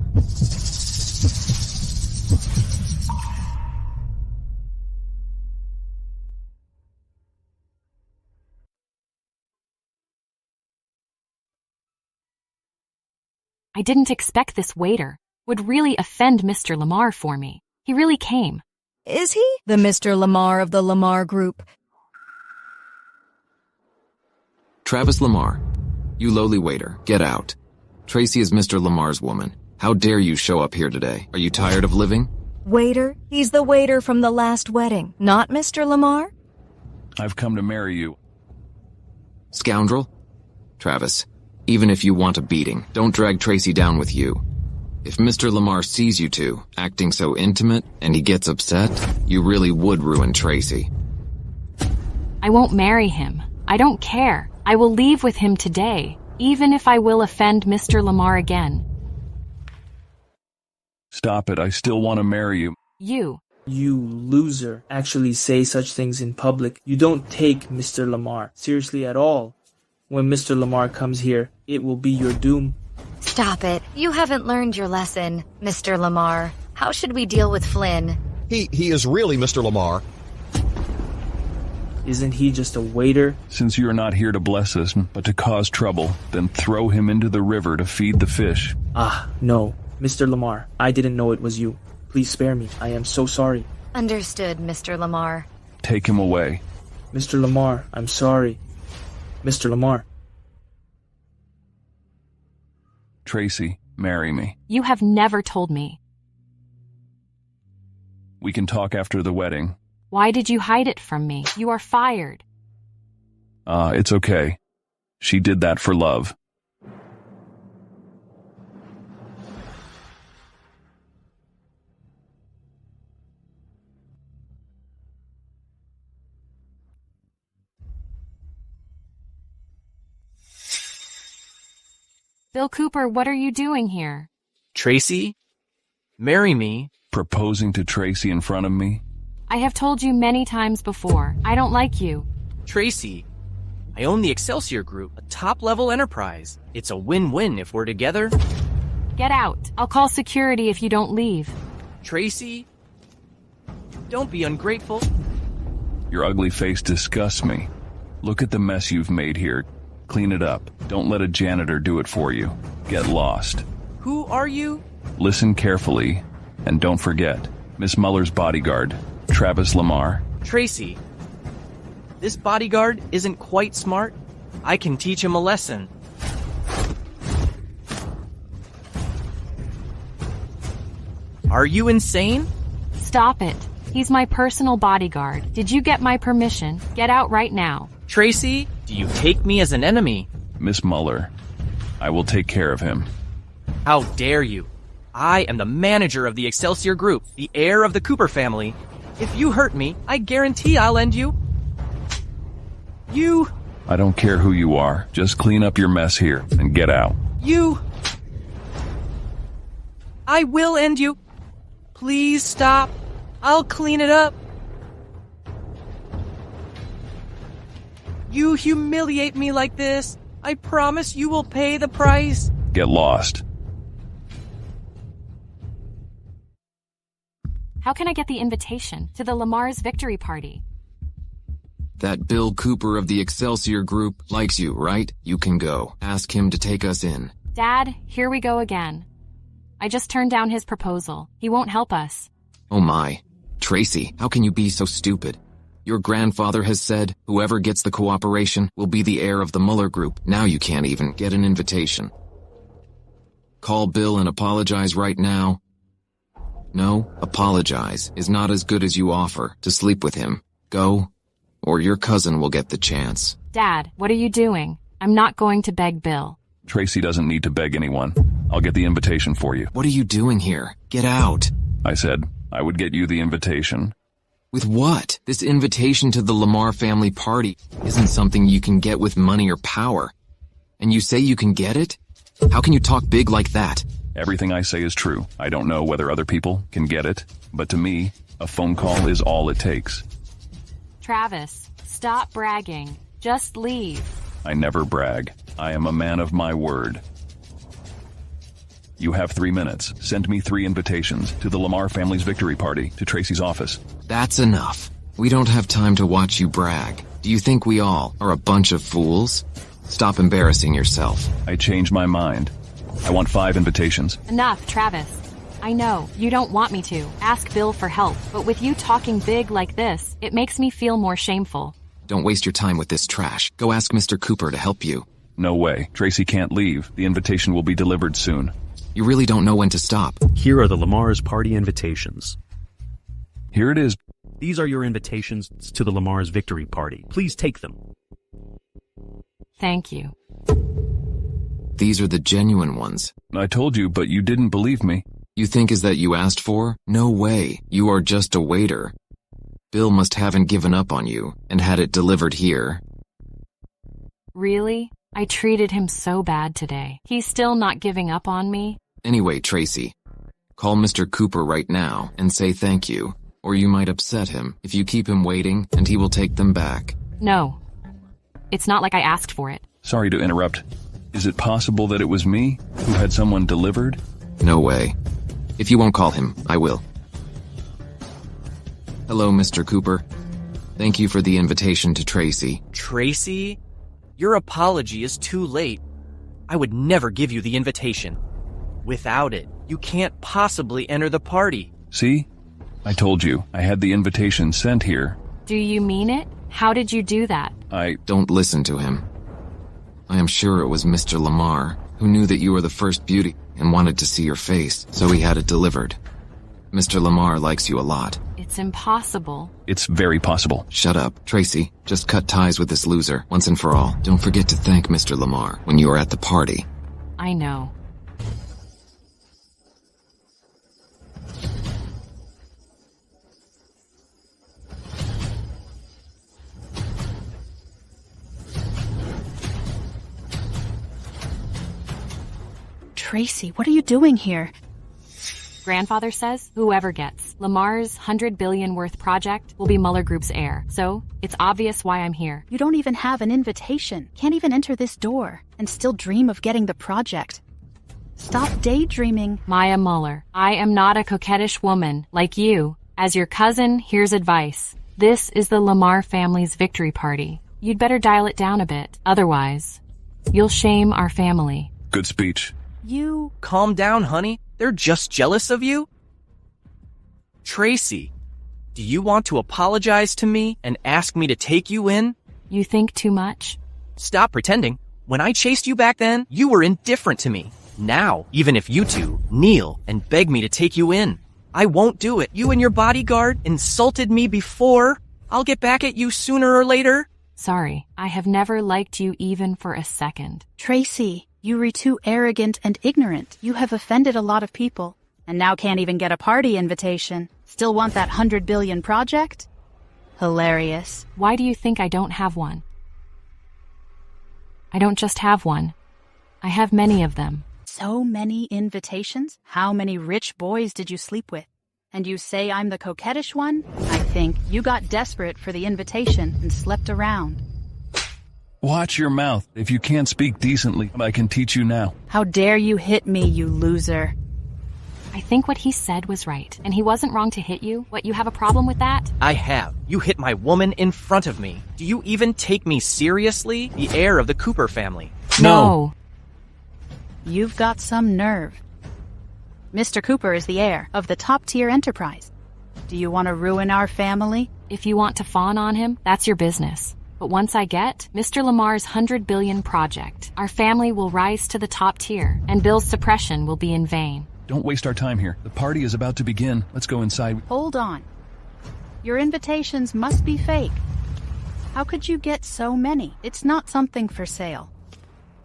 I didn't expect this waiter would really offend Mr. Lamar for me. He really came. Is he? The Mr. Lamar of the Lamar Group. Travis Lamar, you lowly waiter, get out. Tracy is Mr. Lamar's woman. How dare you show up here today? Are you tired of living? Waiter? He's the waiter from the last wedding, not Mr. Lamar? I've come to marry you. Scoundrel? Travis, even if you want a beating, don't drag Tracy down with you. If Mr. Lamar sees you two, acting so intimate, and he gets upset, you really would ruin Tracy. I won't marry him. I don't care. I will leave with him today. even if I will offend Mr. Lamar again. Stop it, I still want to marry you. You loser, actually say such things in public. You don't take Mr. Lamar seriously at all. When Mr. Lamar comes here, it will be your doom. Stop it. You haven't learned your lesson, Mr. Lamar. How should we deal with Flynn? He is really Mr. Lamar. Isn't he just a waiter? Since you're not here to bless us, but to cause trouble, then throw him into the river to feed the fish. No. Mr. Lamar, I didn't know it was you. Please spare me. I am so sorry. Understood, Mr. Lamar. Take him away. Mr. Lamar, I'm sorry. Mr. Lamar. Tracy, marry me. You have never told me. We can talk after the wedding. Why did you hide it from me? You are fired. It's okay. She did that for love. Bill Cooper, what are you doing here? Tracy? Marry me? Proposing to Tracy in front of me? I have told you many times before, I don't like you. Tracy, I own the Excelsior Group, a top-level enterprise. It's a win-win if we're together. Get out. I'll call security if you don't leave. Tracy, don't be ungrateful. Your ugly face disgusts me. Look at the mess you've made here. Clean it up. Don't let a janitor do it for you. Get lost. Who are you? Listen carefully, and don't forget, Miss Muller's bodyguard, Travis Lamar. Tracy, this bodyguard isn't quite smart. I can teach him a lesson. Are you insane? Stop it. He's my personal bodyguard. Did you get my permission? Get out right now. Tracy, do you take me as an enemy? Miss Muller, I will take care of him. How dare you? I am the manager of the Excelsior Group, the heir of the Cooper family. If you hurt me, I guarantee I'll end you. I don't care who you are. Just clean up your mess here and get out. I will end you. Please stop. I'll clean it up. You humiliate me like this. I promise you will pay the price. Get lost. How can I get the invitation to the Lamar's victory party? That Bill Cooper of the Excelsior Group likes you, right? You can go. Ask him to take us in. Dad, here we go again. I just turned down his proposal. He won't help us. Oh my. Tracy, how can you be so stupid? Your grandfather has said whoever gets the cooperation will be the heir of the Muller Group. Now you can't even get an invitation. Call Bill and apologize right now. No, apologize is not as good as you offer to sleep with him. Go, or your cousin will get the chance. Dad, what are you doing? I'm not going to beg Bill. Tracy doesn't need to beg anyone. I'll get the invitation for you. What are you doing here? Get out. I said I would get you the invitation. With what? This invitation to the Lamar family party isn't something you can get with money or power. And you say you can get it? How can you talk big like that? Everything I say is true. I don't know whether other people can get it, but to me, a phone call is all it takes. Travis, stop bragging. Just leave. I never brag. I am a man of my word. You have 3 minutes. Send me 3 invitations to the Lamar family's victory party to Tracy's office. That's enough. We don't have time to watch you brag. Do you think we all are a bunch of fools? Stop embarrassing yourself. I changed my mind. I want 5 invitations. Enough, Travis. I know, you don't want me to. Ask Bill for help, but with you talking big like this, it makes me feel more shameful. Don't waste your time with this trash. Go ask Mr. Cooper to help you. No way. Tracy can't leave. The invitation will be delivered soon. You really don't know when to stop. Here are the Lamar's party invitations. Here it is. These are your invitations to the Lamar's victory party. Please take them. Thank you. These are the genuine ones. I told you, but you didn't believe me. You think is that you asked for? No way. You are just a waiter. Bill must haven't given up on you and had it delivered here. Really? I treated him so bad today. He's still not giving up on me. Anyway, Tracy, call Mr. Cooper right now and say thank you, or you might upset him if you keep him waiting and he will take them back. No. It's not like I asked for it. Sorry to interrupt. Is it possible that it was me who had someone delivered? No way. If you won't call him, I will. Hello, Mr. Cooper. Thank you for the invitation to Tracy. Tracy? Your apology is too late. I would never give you the invitation. Without it, you can't possibly enter the party. See? I told you, I had the invitation sent here. Do you mean it? How did you do that? Don't listen to him. I am sure it was Mr. Lamar, who knew that you were the first beauty and wanted to see your face, so he had it delivered. Mr. Lamar likes you a lot. It's impossible. It's very possible. Shut up, Tracy. Just cut ties with this loser, once and for all. Don't forget to thank Mr. Lamar when you are at the party. I know. Tracy, what are you doing here? Grandfather says whoever gets Lamar's 100 billion worth project will be Muller Group's heir. So, it's obvious why I'm here. You don't even have an invitation. Can't even enter this door and still dream of getting the project. Stop daydreaming. Maya Muller, I am not a coquettish woman like you. As your cousin, here's advice. This is the Lamar family's victory party. You'd better dial it down a bit. Otherwise, you'll shame our family. Good speech. You... Calm down, honey. They're just jealous of you? Tracy, do you want to apologize to me and ask me to take you in? You think too much? Stop pretending. When I chased you back then, you were indifferent to me. Now, even if you two kneel and beg me to take you in, I won't do it. You and your bodyguard insulted me before. I'll get back at you sooner or later. Sorry, I have never liked you even for a second. Tracy, you were too arrogant and ignorant. You have offended a lot of people, and now can't even get a party invitation. Still want that 100 billion project? Hilarious. Why do you think I don't have one? I don't just have one. I have many of them. So many invitations? How many rich boys did you sleep with? And you say I'm the coquettish one? I think you got desperate for the invitation and slept around. Watch your mouth. If you can't speak decently, I can teach you now. How dare you hit me, you loser. I think what he said was right, and he wasn't wrong to hit you. What, you have a problem with that? I have. You hit my woman in front of me. Do you even take me seriously? The heir of the Cooper family. No. You've got some nerve. Mr. Cooper is the heir of the top-tier enterprise. Do you want to ruin our family? If you want to fawn on him, that's your business. But once I get Mr. Lamar's 100 billion project, our family will rise to the top tier, and Bill's suppression will be in vain. Don't waste our time here. The party is about to begin. Let's go inside. Hold on. Your invitations must be fake. How could you get so many? It's not something for sale.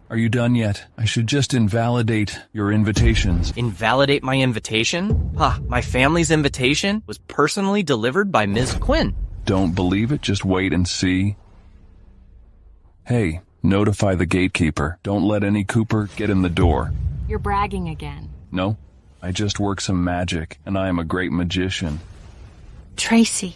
Are you done yet? I should just invalidate your invitations. Invalidate my invitation? My family's invitation was personally delivered by Ms. Quinn. Don't believe it? Just wait and see. Hey, notify the gatekeeper. Don't let any Cooper get in the door. You're bragging again. No, I just work some magic, and I am a great magician. Tracy,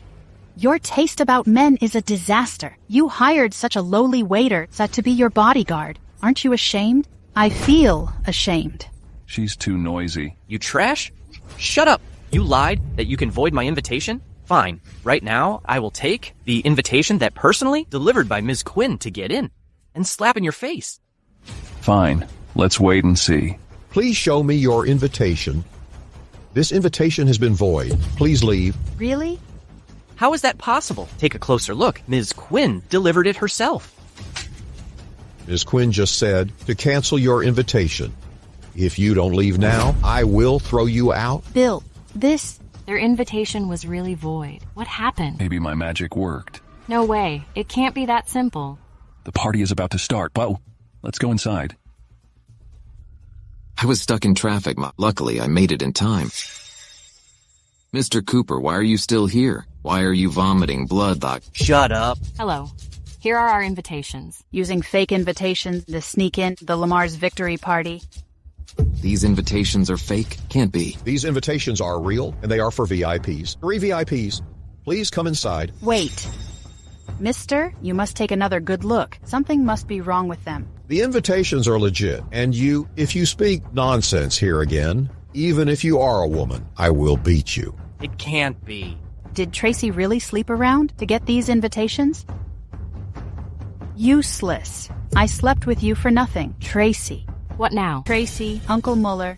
your taste about men is a disaster. You hired such a lowly waiter to be your bodyguard. Aren't you ashamed? I feel ashamed. She's too noisy. You trash? Shut up! You lied that you can void my invitation? Fine. Right now, I will take the invitation that personally delivered by Ms. Quinn to get in and slap in your face. Fine. Let's wait and see. Please show me your invitation. This invitation has been void. Please leave. Really? How is that possible? Take a closer look. Ms. Quinn delivered it herself. Ms. Quinn just said to cancel your invitation. If you don't leave now, I will throw you out. Bill, this... Their invitation was really void. What happened? Maybe my magic worked. No way. It can't be that simple. The party is about to start. Well, let's go inside. I was stuck in traffic. Luckily, I made it in time. Mr. Cooper, why are you still here? Why are you vomiting blood? Shut up. Hello. Here are our invitations. Using fake invitations to sneak in the Lamar's victory party. These invitations are fake? Can't be. These invitations are real, and they are for VIPs. 3 VIPs. Please come inside. Wait. Mister, you must take another good look. Something must be wrong with them. The invitations are legit, and if you speak nonsense here again, even if you are a woman, I will beat you. It can't be. Did Tracy really sleep around to get these invitations? Useless. I slept with you for nothing. Tracy. What now? Tracy, Uncle Muller.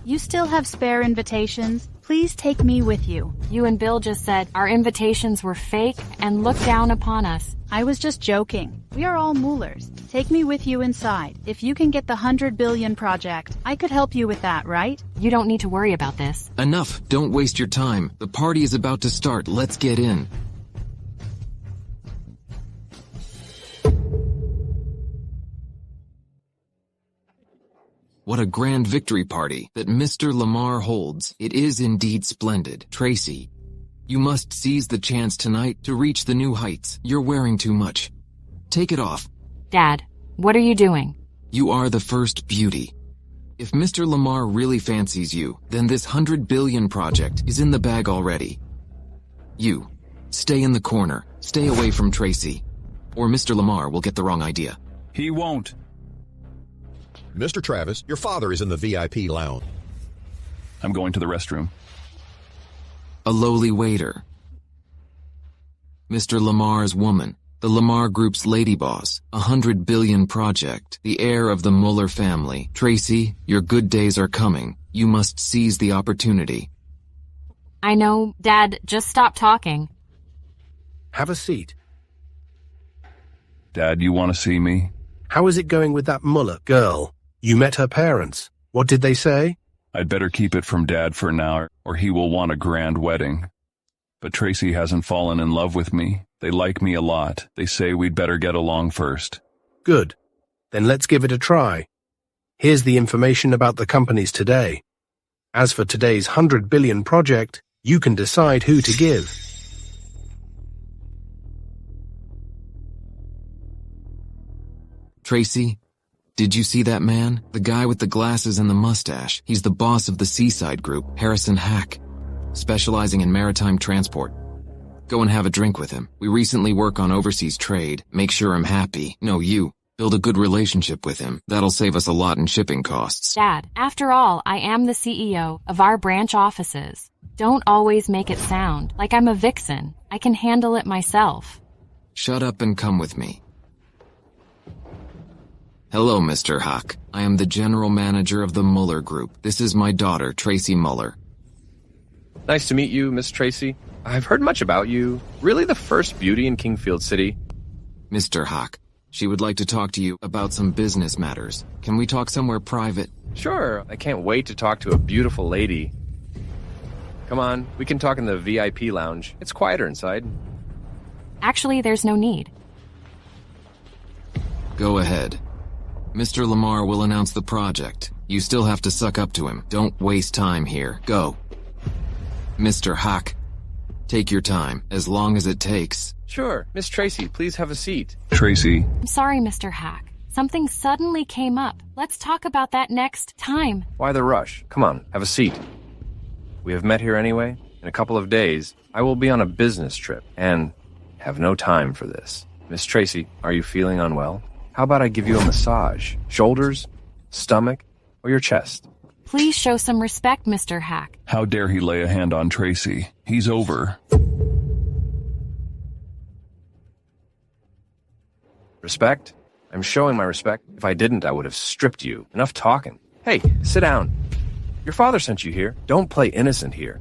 You still have spare invitations? Please take me with you. You and Bill just said our invitations were fake and looked down upon us. I was just joking. We are all Mullers. Take me with you inside. If you can get the 100 billion project, I could help you with that, right? You don't need to worry about this. Enough. Don't waste your time. The party is about to start. Let's get in. What a grand victory party that Mr. Lamar holds. It is indeed splendid. Tracy, you must seize the chance tonight to reach the new heights. You're wearing too much. Take it off. Dad, what are you doing? You are the first beauty. If Mr. Lamar really fancies you, then this 100 billion project is in the bag already. You, stay in the corner. Stay away from Tracy. Or Mr. Lamar will get the wrong idea. He won't. Mr. Travis, your father is in the VIP lounge. I'm going to the restroom. A lowly waiter. Mr. Lamar's woman, the Lamar Group's lady boss, 100 billion project, the heir of the Muller family. Tracy, your good days are coming. You must seize the opportunity. I know, Dad, just stop talking. Have a seat. Dad, you want to see me? How is it going with that Muller girl? You met her parents. What did they say? I'd better keep it from Dad for now, or he will want a grand wedding. But Tracy hasn't fallen in love with me. They like me a lot. They say we'd better get along first. Good. Then let's give it a try. Here's the information about the companies today. As for today's 100 billion project, you can decide who to give. Tracy, did you see that man? The guy with the glasses and the mustache. He's the boss of the Seaside Group, Harrison Hack, specializing in maritime transport. Go and have a drink with him. We recently work on overseas trade. Make sure I'm happy. No, you. Build a good relationship with him. That'll save us a lot in shipping costs. Dad, after all, I am the CEO of our branch offices. Don't always make it sound like I'm a vixen. I can handle it myself. Shut up and come with me. Hello, Mr. Hack. I am the general manager of the Muller Group. This is my daughter, Tracy Muller. Nice to meet you, Miss Tracy. I've heard much about you. Really the first beauty in Kingfield City? Mr. Hack, she would like to talk to you about some business matters. Can we talk somewhere private? Sure. I can't wait to talk to a beautiful lady. Come on, we can talk in the VIP lounge. It's quieter inside. Actually, there's no need. Go ahead. Mr. Lamar will announce the project. You still have to suck up to him. Don't waste time here. Go. Mr. Hack, take your time, as long as it takes. Sure. Miss Tracy, please have a seat. Tracy. I'm sorry, Mr. Hack. Something suddenly came up. Let's talk about that next time. Why the rush? Come on, have a seat. We have met here anyway. In a couple of days, I will be on a business trip and have no time for this. Miss Tracy, are you feeling unwell? How about I give you a massage? Shoulders, stomach, or your chest? Please show some respect, Mr. Hack. How dare he lay a hand on Tracy? He's over. Respect? I'm showing my respect. If I didn't, I would have stripped you. Enough talking. Hey, sit down. Your father sent you here. Don't play innocent here.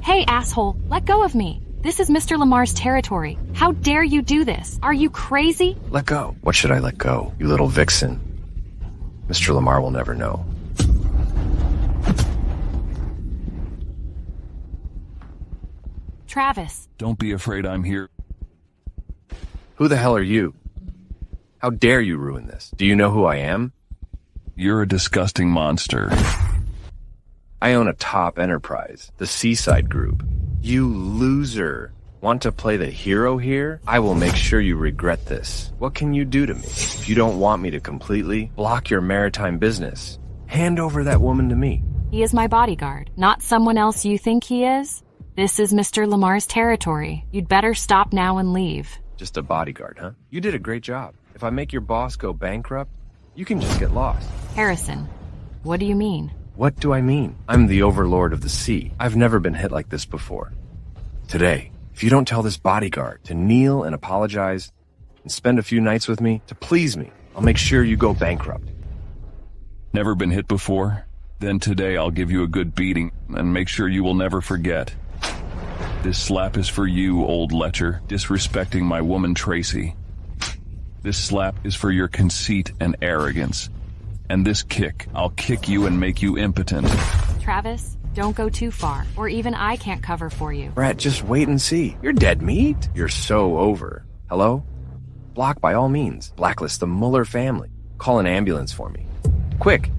Hey, asshole, let go of me. This is Mr. Lamar's territory. How dare you do this? Are you crazy? Let go. What should I let go, you little vixen? Mr. Lamar will never know. Travis. Don't be afraid I'm here. Who the hell are you? How dare you ruin this? Do you know who I am? You're a disgusting monster. I own a top enterprise, the Seaside Group. You loser. Want to play the hero here? I will make sure you regret this. What can you do to me? If you don't want me to completely block your maritime business, hand over that woman to me. He is my bodyguard, not someone else you think he is. This is Mr. Lamar's territory. You'd better stop now and leave. Just a bodyguard, huh? You did a great job. If I make your boss go bankrupt, you can just get lost. Harrison, what do you mean? What do I mean? I'm the overlord of the sea. I've never been hit like this before. Today, if you don't tell this bodyguard to kneel and apologize and spend a few nights with me to please me, I'll make sure you go bankrupt. Never been hit before? Then today I'll give you a good beating and make sure you will never forget. This slap is for you, old lecher, disrespecting my woman Tracy. This slap is for your conceit and arrogance. And this kick, I'll kick you and make you impotent. Travis, don't go too far, or even I can't cover for you. Brett, just wait and see. You're dead meat. You're so over. Hello? Block by all means. Blacklist the Muller family. Call an ambulance for me. Quick.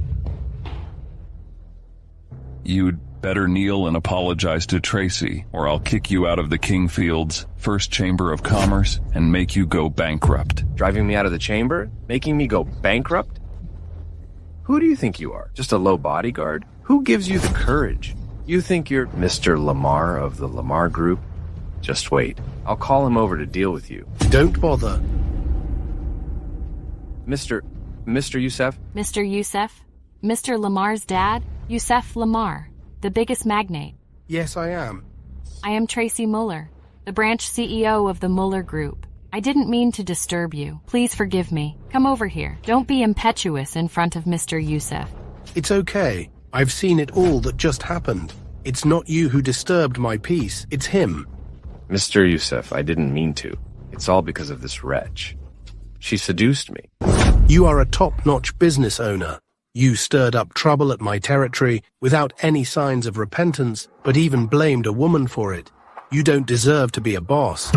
You'd better kneel and apologize to Tracy, or I'll kick you out of the Kingfield's First Chamber of Commerce and make you go bankrupt. Driving me out of the chamber? Making me go bankrupt? Who do you think you are? Just a low bodyguard? Who gives you the courage? You think you're Mr. Lamar of the Lamar Group? Just wait. I'll call him over to deal with you. Don't bother. Mr. Youssef? Mr. Youssef? Mr. Lamar's dad? Youssef Lamar, the biggest magnate. Yes, I am. I am Tracy Muller, the branch CEO of the Muller Group. I didn't mean to disturb you. Please forgive me. Come over here. Don't be impetuous in front of Mr. Youssef. It's okay. I've seen it all that just happened. It's not you who disturbed my peace. It's him. Mr. Youssef, I didn't mean to. It's all because of this wretch. She seduced me. You are a top-notch business owner. You stirred up trouble at my territory without any signs of repentance, but even blamed a woman for it. You don't deserve to be a boss.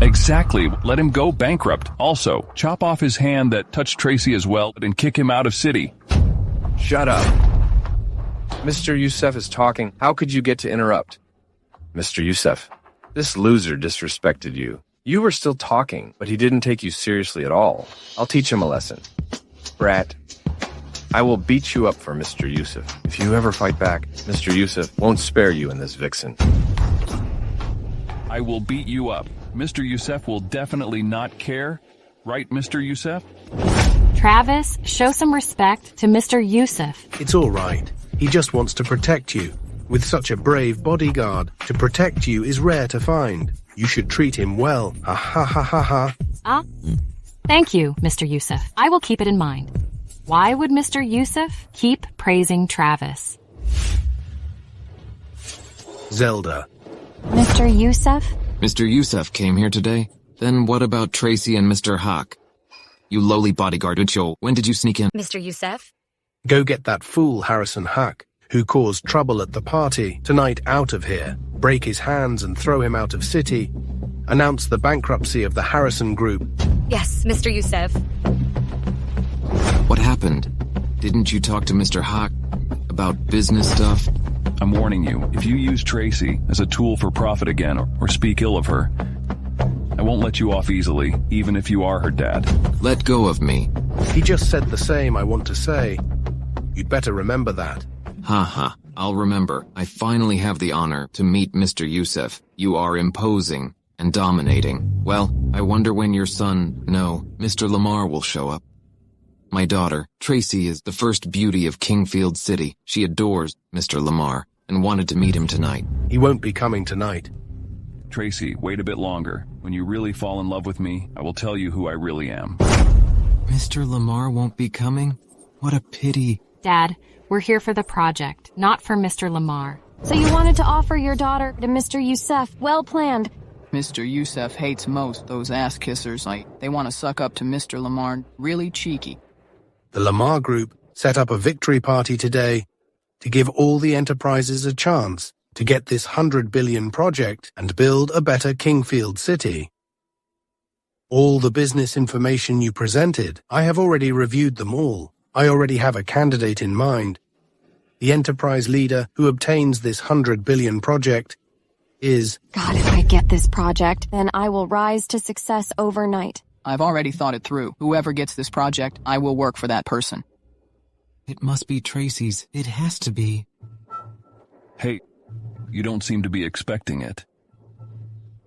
Exactly. Let him go bankrupt. Also, chop off his hand that touched Tracy as well and kick him out of city. Shut up. Mr. Youssef is talking. How could you get to interrupt? Mr. Youssef, this loser disrespected you. You were still talking, but he didn't take you seriously at all. I'll teach him a lesson. Brat, I will beat you up for Mr. Youssef. If you ever fight back, Mr. Youssef won't spare you in this vixen. I will beat you up. Mr. Youssef will definitely not care. Right, Mr. Youssef? Travis, show some respect to Mr. Youssef. It's all right. He just wants to protect you. With such a brave bodyguard, to protect you is rare to find. You should treat him well. Ha ha ha ha ha. Ah, thank you, Mr. Youssef. I will keep it in mind. Why would Mr. Youssef keep praising Travis? Zelda. Mr. Youssef? Mr. Youssef came here today? Then what about Tracy and Mr. Hawk? You lowly bodyguard Ucho, when did you sneak in? Mr. Youssef? Go get that fool Harrison Huck, who caused trouble at the party, tonight out of here. Break his hands and throw him out of city. Announce the bankruptcy of the Harrison Group. Yes, Mr. Youssef. What happened? Didn't you talk to Mr. Hawk about business stuff? I'm warning you, if you use Tracy as a tool for profit again or speak ill of her, I won't let you off easily, even if you are her dad. Let go of me. He just said the same I want to say. You'd better remember that. Ha. I'll remember. I finally have the honor to meet Mr. Youssef. You are imposing and dominating. Well, I wonder when your son, no, Mr. Lamar will show up. My daughter, Tracy, is the first beauty of Kingfield City. She adores Mr. Lamar and wanted to meet him tonight. He won't be coming tonight. Tracy, wait a bit longer. When you really fall in love with me, I will tell you who I really am. Mr. Lamar won't be coming? What a pity. Dad, we're here for the project, not for Mr. Lamar. So you wanted to offer your daughter to Mr. Youssef. Well planned. Mr. Youssef hates most those ass-kissers. They want to suck up to Mr. Lamar. Really cheeky. The Lamar Group set up a victory party today to give all the enterprises a chance to get this 100 billion project and build a better Kingfield City. All the business information you presented, I have already reviewed them all. I already have a candidate in mind. The enterprise leader who obtains this 100 billion project is... God, if I get this project, then I will rise to success overnight. I've already thought it through. Whoever gets this project, I will work for that person. It must be Tracy's. It has to be. Hey, you don't seem to be expecting it.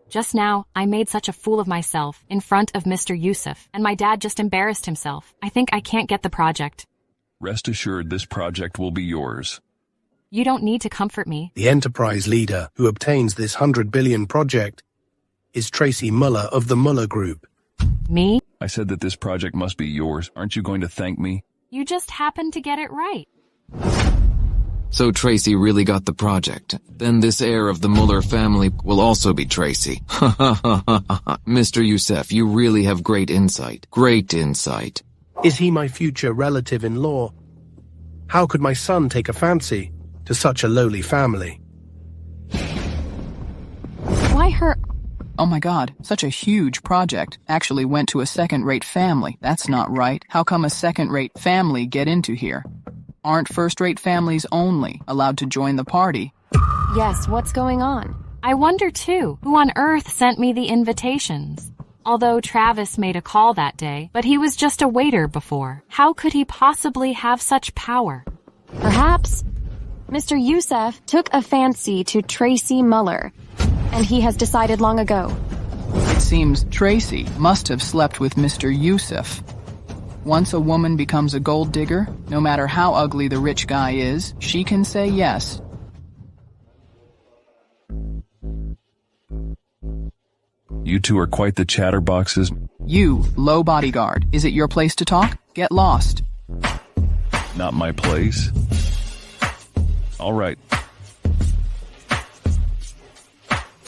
Just now, I made such a fool of myself in front of Mr. Yusuf, and my dad just embarrassed himself. I think I can't get the project. Rest assured this project will be yours. You don't need to comfort me. The enterprise leader who obtains this 100 billion project is Tracy Muller of the Muller Group. Me? I said that this project must be yours. Aren't you going to thank me? You just happened to get it right. So Tracy really got the project. Then this heir of the Muller family will also be Tracy. Ha ha ha ha ha. Mr. Yusuf, you really have great insight. Great insight. Is he my future relative-in-law? How could my son take a fancy to such a lowly family? Why her... Oh my god, such a huge project actually went to a second-rate family. That's not right. How come a second-rate family get into here? Aren't first-rate families only allowed to join the party? Yes, what's going on? I wonder too, who on earth sent me the invitations? Although Travis made a call that day, but he was just a waiter before. How could he possibly have such power? Perhaps Mr. Yusuf took a fancy to Tracy Muller, and he has decided long ago. It seems Tracy must have slept with Mr. Yusuf. Once a woman becomes a gold digger, no matter how ugly the rich guy is, she can say yes. You two are quite the chatterboxes. You, low bodyguard, is it your place to talk? Get lost. Not my place. All right.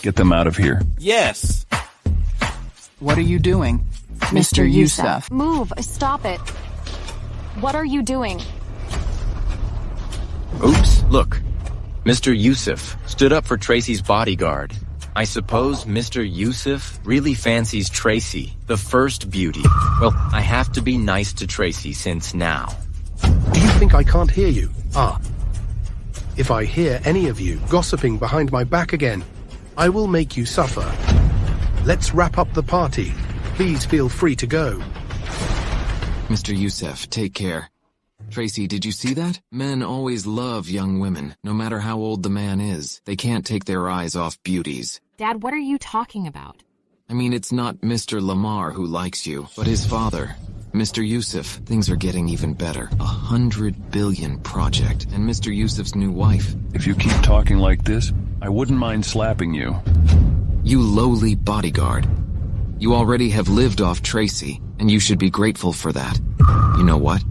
Get them out of here. Yes! What are you doing? Mr. Yusuf. Move, stop it. What are you doing? Oops, look. Mr. Yusuf stood up for Tracy's bodyguard. I suppose Mr. Yusuf really fancies Tracy, the first beauty. Well, I have to be nice to Tracy since now. Do you think I can't hear you? If I hear any of you gossiping behind my back again, I will make you suffer. Let's wrap up the party. Please feel free to go. Mr. Yusuf, take care. Tracy, did you see that? Men always love young women, no matter how old the man is. They can't take their eyes off beauties. Dad, what are you talking about? I mean, it's not Mr. Lamar who likes you, but his father. Mr. Yusuf, things are getting even better. 100 billion project, and Mr. Yusuf's new wife. If you keep talking like this, I wouldn't mind slapping you. You lowly bodyguard. You already have lived off Tracy, and you should be grateful for that. You know what?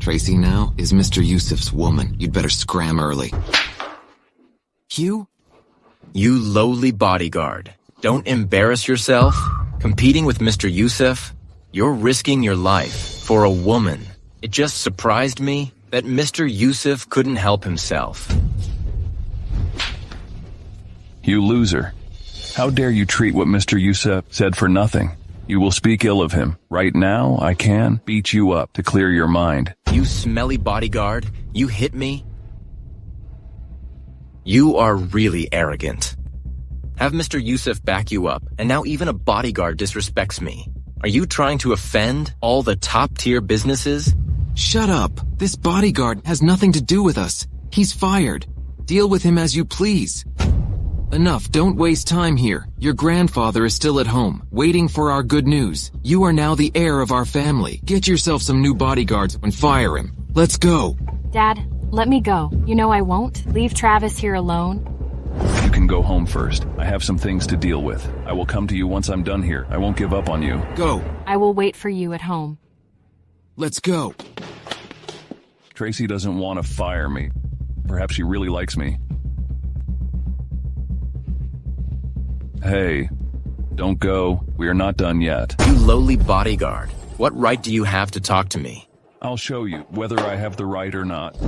Tracy now is Mr. Yusuf's woman. You'd better scram early. Hugh? You lowly bodyguard. Don't embarrass yourself. Competing with Mr. Yusuf, you're risking your life for a woman. It just surprised me that Mr. Yusuf couldn't help himself. You loser. How dare you treat what Mr. Yusuf said for nothing? You will speak ill of him. Right now, I can beat you up to clear your mind. You smelly bodyguard, you hit me? You are really arrogant. Have Mr. Yusuf back you up, and now even a bodyguard disrespects me. Are you trying to offend all the top-tier businesses? Shut up. This bodyguard has nothing to do with us. He's fired. Deal with him as you please. Enough, don't waste time here. Your grandfather is still at home, waiting for our good news. You are now the heir of our family. Get yourself some new bodyguards and fire him. Let's go. Dad, let me go. You know I won't. Leave Travis here alone. You can go home first. I have some things to deal with. I will come to you once I'm done here. I won't give up on you. Go. I will wait for you at home. Let's go. Tracy doesn't want to fire me. Perhaps she really likes me. Hey, don't go. We are not done yet. You lowly bodyguard. What right do you have to talk to me? I'll show you whether I have the right or not.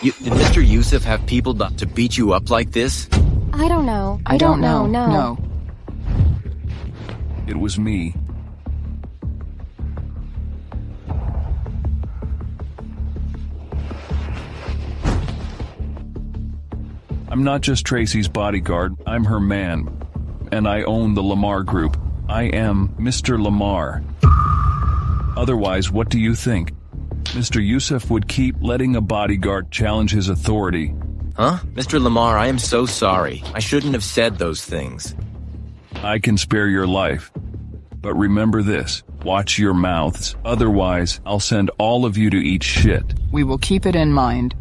Did Mr. Yusuf have people to beat you up like this? I don't know. I don't know. No. It was me. I'm not just Tracy's bodyguard, I'm her man. And I own the Lamar Group. I am Mr. Lamar. Otherwise, what do you think? Mr. Yusuf would keep letting a bodyguard challenge his authority. Huh? Mr. Lamar, I am so sorry. I shouldn't have said those things. I can spare your life. But remember this, watch your mouths. Otherwise, I'll send all of you to eat shit. We will keep it in mind.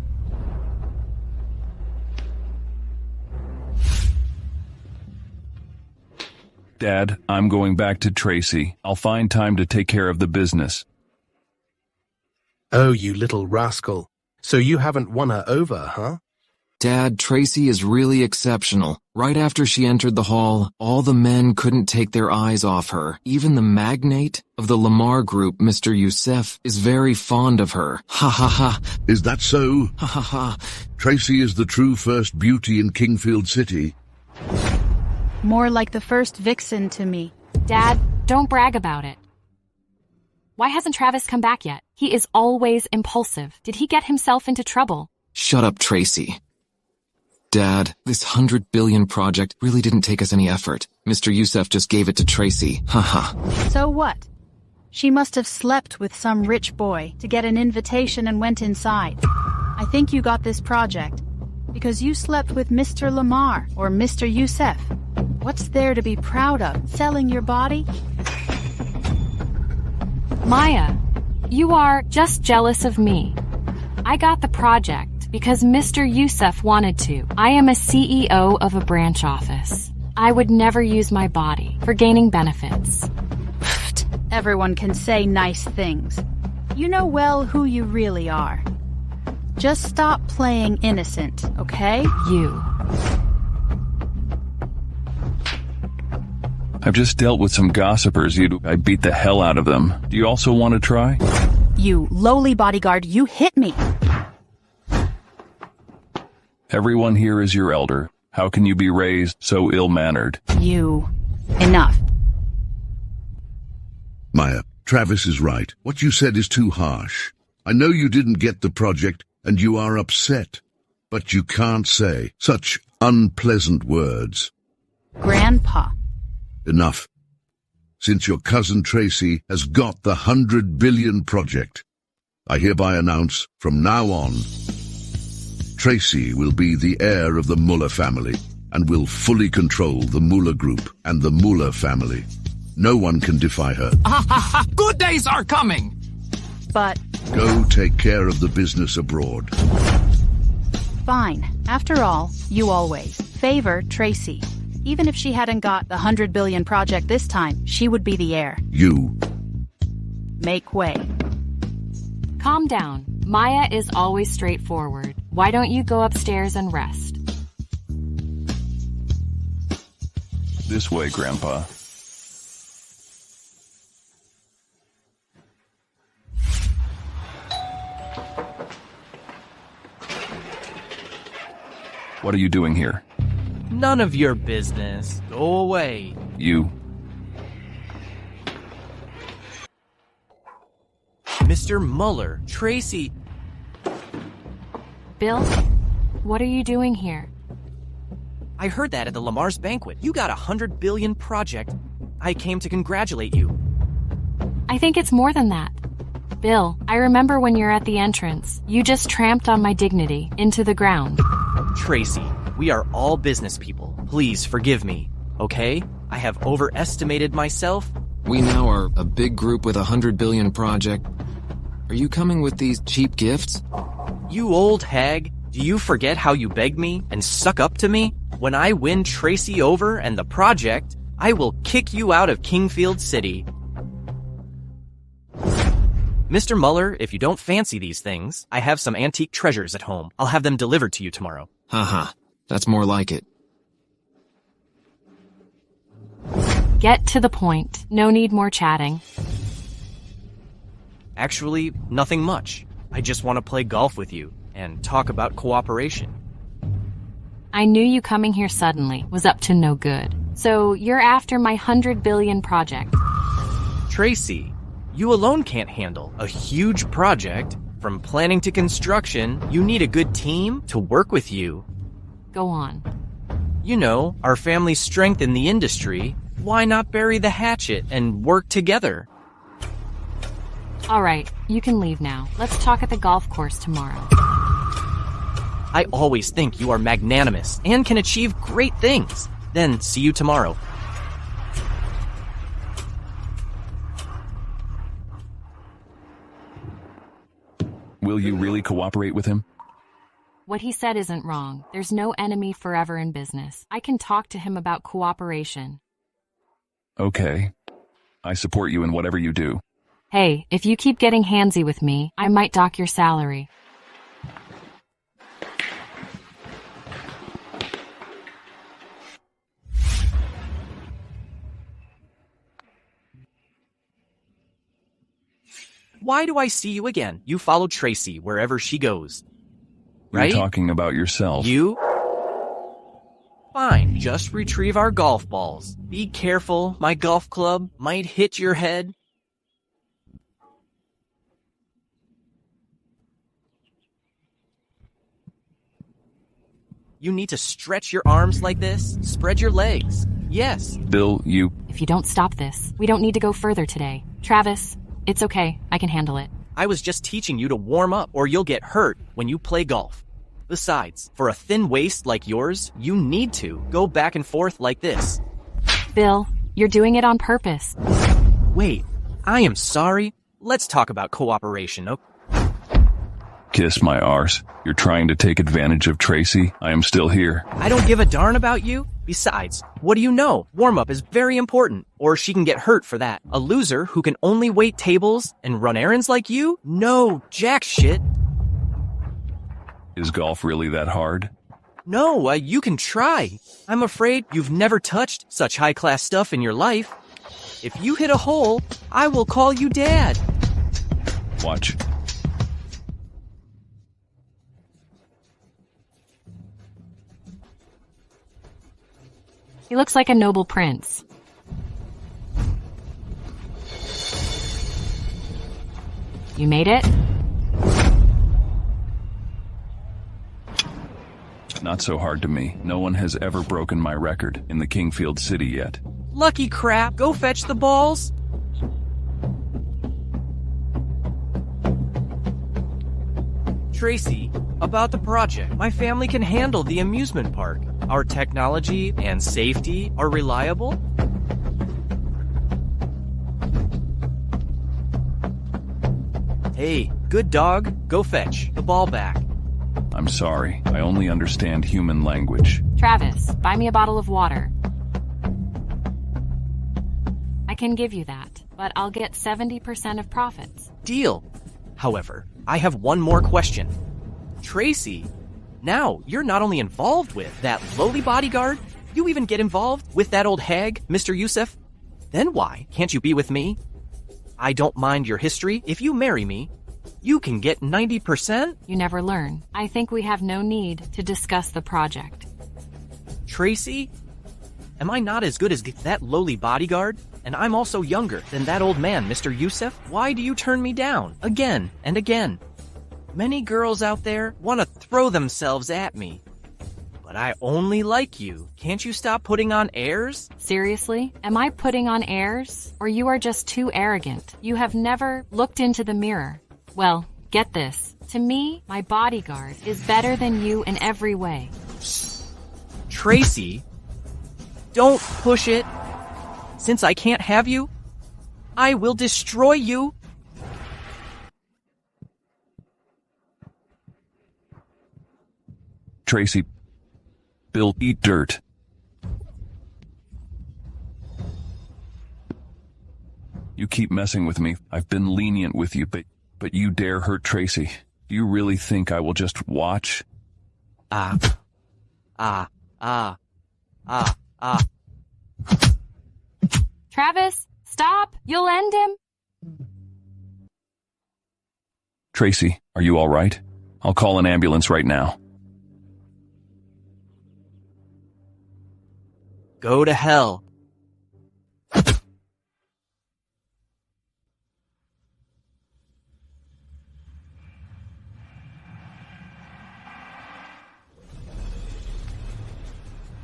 Dad, I'm going back to Tracy. I'll find time to take care of the business. Oh, you little rascal. So you haven't won her over, huh? Dad, Tracy is really exceptional. Right after she entered the hall, all the men couldn't take their eyes off her. Even the magnate of the Lamar Group, Mr. Yusuf, is very fond of her. Ha ha ha. Is that so? Ha ha ha. Tracy is the true first beauty in Kingfield City. More like the first vixen to me. Dad, don't brag about it. Why hasn't Travis come back yet? He is always impulsive. Did he get himself into trouble? Shut up, Tracy. Dad, this 100 billion project really didn't take us any effort. Mr. Yusuf just gave it to Tracy. Haha. So what? She must have slept with some rich boy to get an invitation and went inside. I think you got this project because you slept with Mr. Lamar or Mr. Yusuf. What's there to be proud of? Selling your body? Maya, you are just jealous of me. I got the project because Mr. Yusuf wanted to. I am a CEO of a branch office. I would never use my body for gaining benefits. Everyone can say nice things. You know well who you really are. Just stop playing innocent, okay? You. I've just dealt with some gossipers. I beat the hell out of them. Do you also want to try? You lowly bodyguard, you hit me. Everyone here is your elder. How can you be raised so ill-mannered? You. Enough. Maya, Travis is right. What you said is too harsh. I know you didn't get the project and you are upset, but you can't say such unpleasant words. Grandpa. Enough. Since your cousin Tracy has got the 100 billion project, I hereby announce from now on, Tracy will be the heir of the Muller family and will fully control the Muller Group and the Muller family. No one can defy her. Good days are coming! But... Go take care of the business abroad. Fine. After all, you always favor Tracy. Even if she hadn't got the 100 billion project this time, she would be the heir. You. Make way. Calm down. Maya is always straightforward. Why don't you go upstairs and rest? This way, Grandpa. What are you doing here? None of your business. Go away. You. Mr. Muller, Tracy. Bill, what are you doing here? I heard that at the Lamar's banquet. You got a 100 billion project. I came to congratulate you. I think it's more than that. Bill, I remember when you're at the entrance. You just tramped on my dignity into the ground. Tracy, we are all business people. Please forgive me, okay? I have overestimated myself. We now are a big group with a 100 billion project. Are you coming with these cheap gifts? You old hag, do you forget how you begged me and suck up to me? When I win Tracy over and the project, I will kick you out of Kingfield City. Mr. Muller, if you don't fancy these things, I have some antique treasures at home. I'll have them delivered to you tomorrow. Haha, that's more like it. Get to the point. No need more chatting. Actually, nothing much. I just want to play golf with you and talk about cooperation. I knew you coming here suddenly was up to no good. So you're after my 100 billion project. Tracy, you alone can't handle a huge project. From planning to construction, you need a good team to work with you. Go on. You know, our family's strength in the industry. Why not bury the hatchet and work together? All right, you can leave now. Let's talk at the golf course tomorrow. I always think you are magnanimous and can achieve great things. Then see you tomorrow. Will you really cooperate with him? What he said isn't wrong. There's no enemy forever in business. I can talk to him about cooperation. Okay. I support you in whatever you do. Hey, if you keep getting handsy with me, I might dock your salary. Why do I see you again? You follow Tracy wherever she goes. Right? You're talking about yourself. You? Fine, just retrieve our golf balls. Be careful, my golf club might hit your head. You need to stretch your arms like this. Spread your legs. Yes. Bill, you... If you don't stop this, we don't need to go further today. Travis, it's okay. I can handle it. I was just teaching you to warm up or you'll get hurt when you play golf. Besides, for a thin waist like yours, you need to go back and forth like this. Bill, you're doing it on purpose. Wait, I am sorry. Let's talk about cooperation, okay? Kiss my arse. You're trying to take advantage of Tracy. I am still here. I don't give a darn about you. Besides, what do you know? Warm-up is very important, or she can get hurt for that. A loser who can only wait tables and run errands like you? No, jack shit. Is golf really that hard? No, you can try. I'm afraid you've never touched such high-class stuff in your life. If you hit a hole, I will call you Dad. Watch. He looks like a noble prince. You made it? Not so hard to me. No one has ever broken my record in the Kingfield City yet. Lucky crap. Go fetch the balls. Tracy, about the project. My family can handle the amusement park. Our technology and safety are reliable. Hey, good dog. Go fetch the ball back. I'm sorry. I only understand human language. Travis, buy me a bottle of water. I can give you that, but I'll get 70% of profits. Deal. However, I have one more question. Tracy, now you're not only involved with that lowly bodyguard, you even get involved with that old hag, Mr. Yusuf. Then why can't you be with me? I don't mind your history. If you marry me, you can get 90%. You never learn. I think we have no need to discuss the project. Tracy, am I not as good as that lowly bodyguard? And I'm also younger than that old man, Mr. Yusuf. Why do you turn me down again and again? Many girls out there want to throw themselves at me. But I only like you. Can't you stop putting on airs? Seriously? Am I putting on airs? Or you are just too arrogant? You have never looked into the mirror. Well, get this. To me, my bodyguard is better than you in every way. Tracy, don't push it. Since I can't have you, I will destroy you. Tracy, Bill, eat dirt. You keep messing with me. I've been lenient with you, but you dare hurt Tracy. Do you really think I will just watch? Travis, stop! You'll end him! Tracy, are you all right? I'll call an ambulance right now. Go to hell.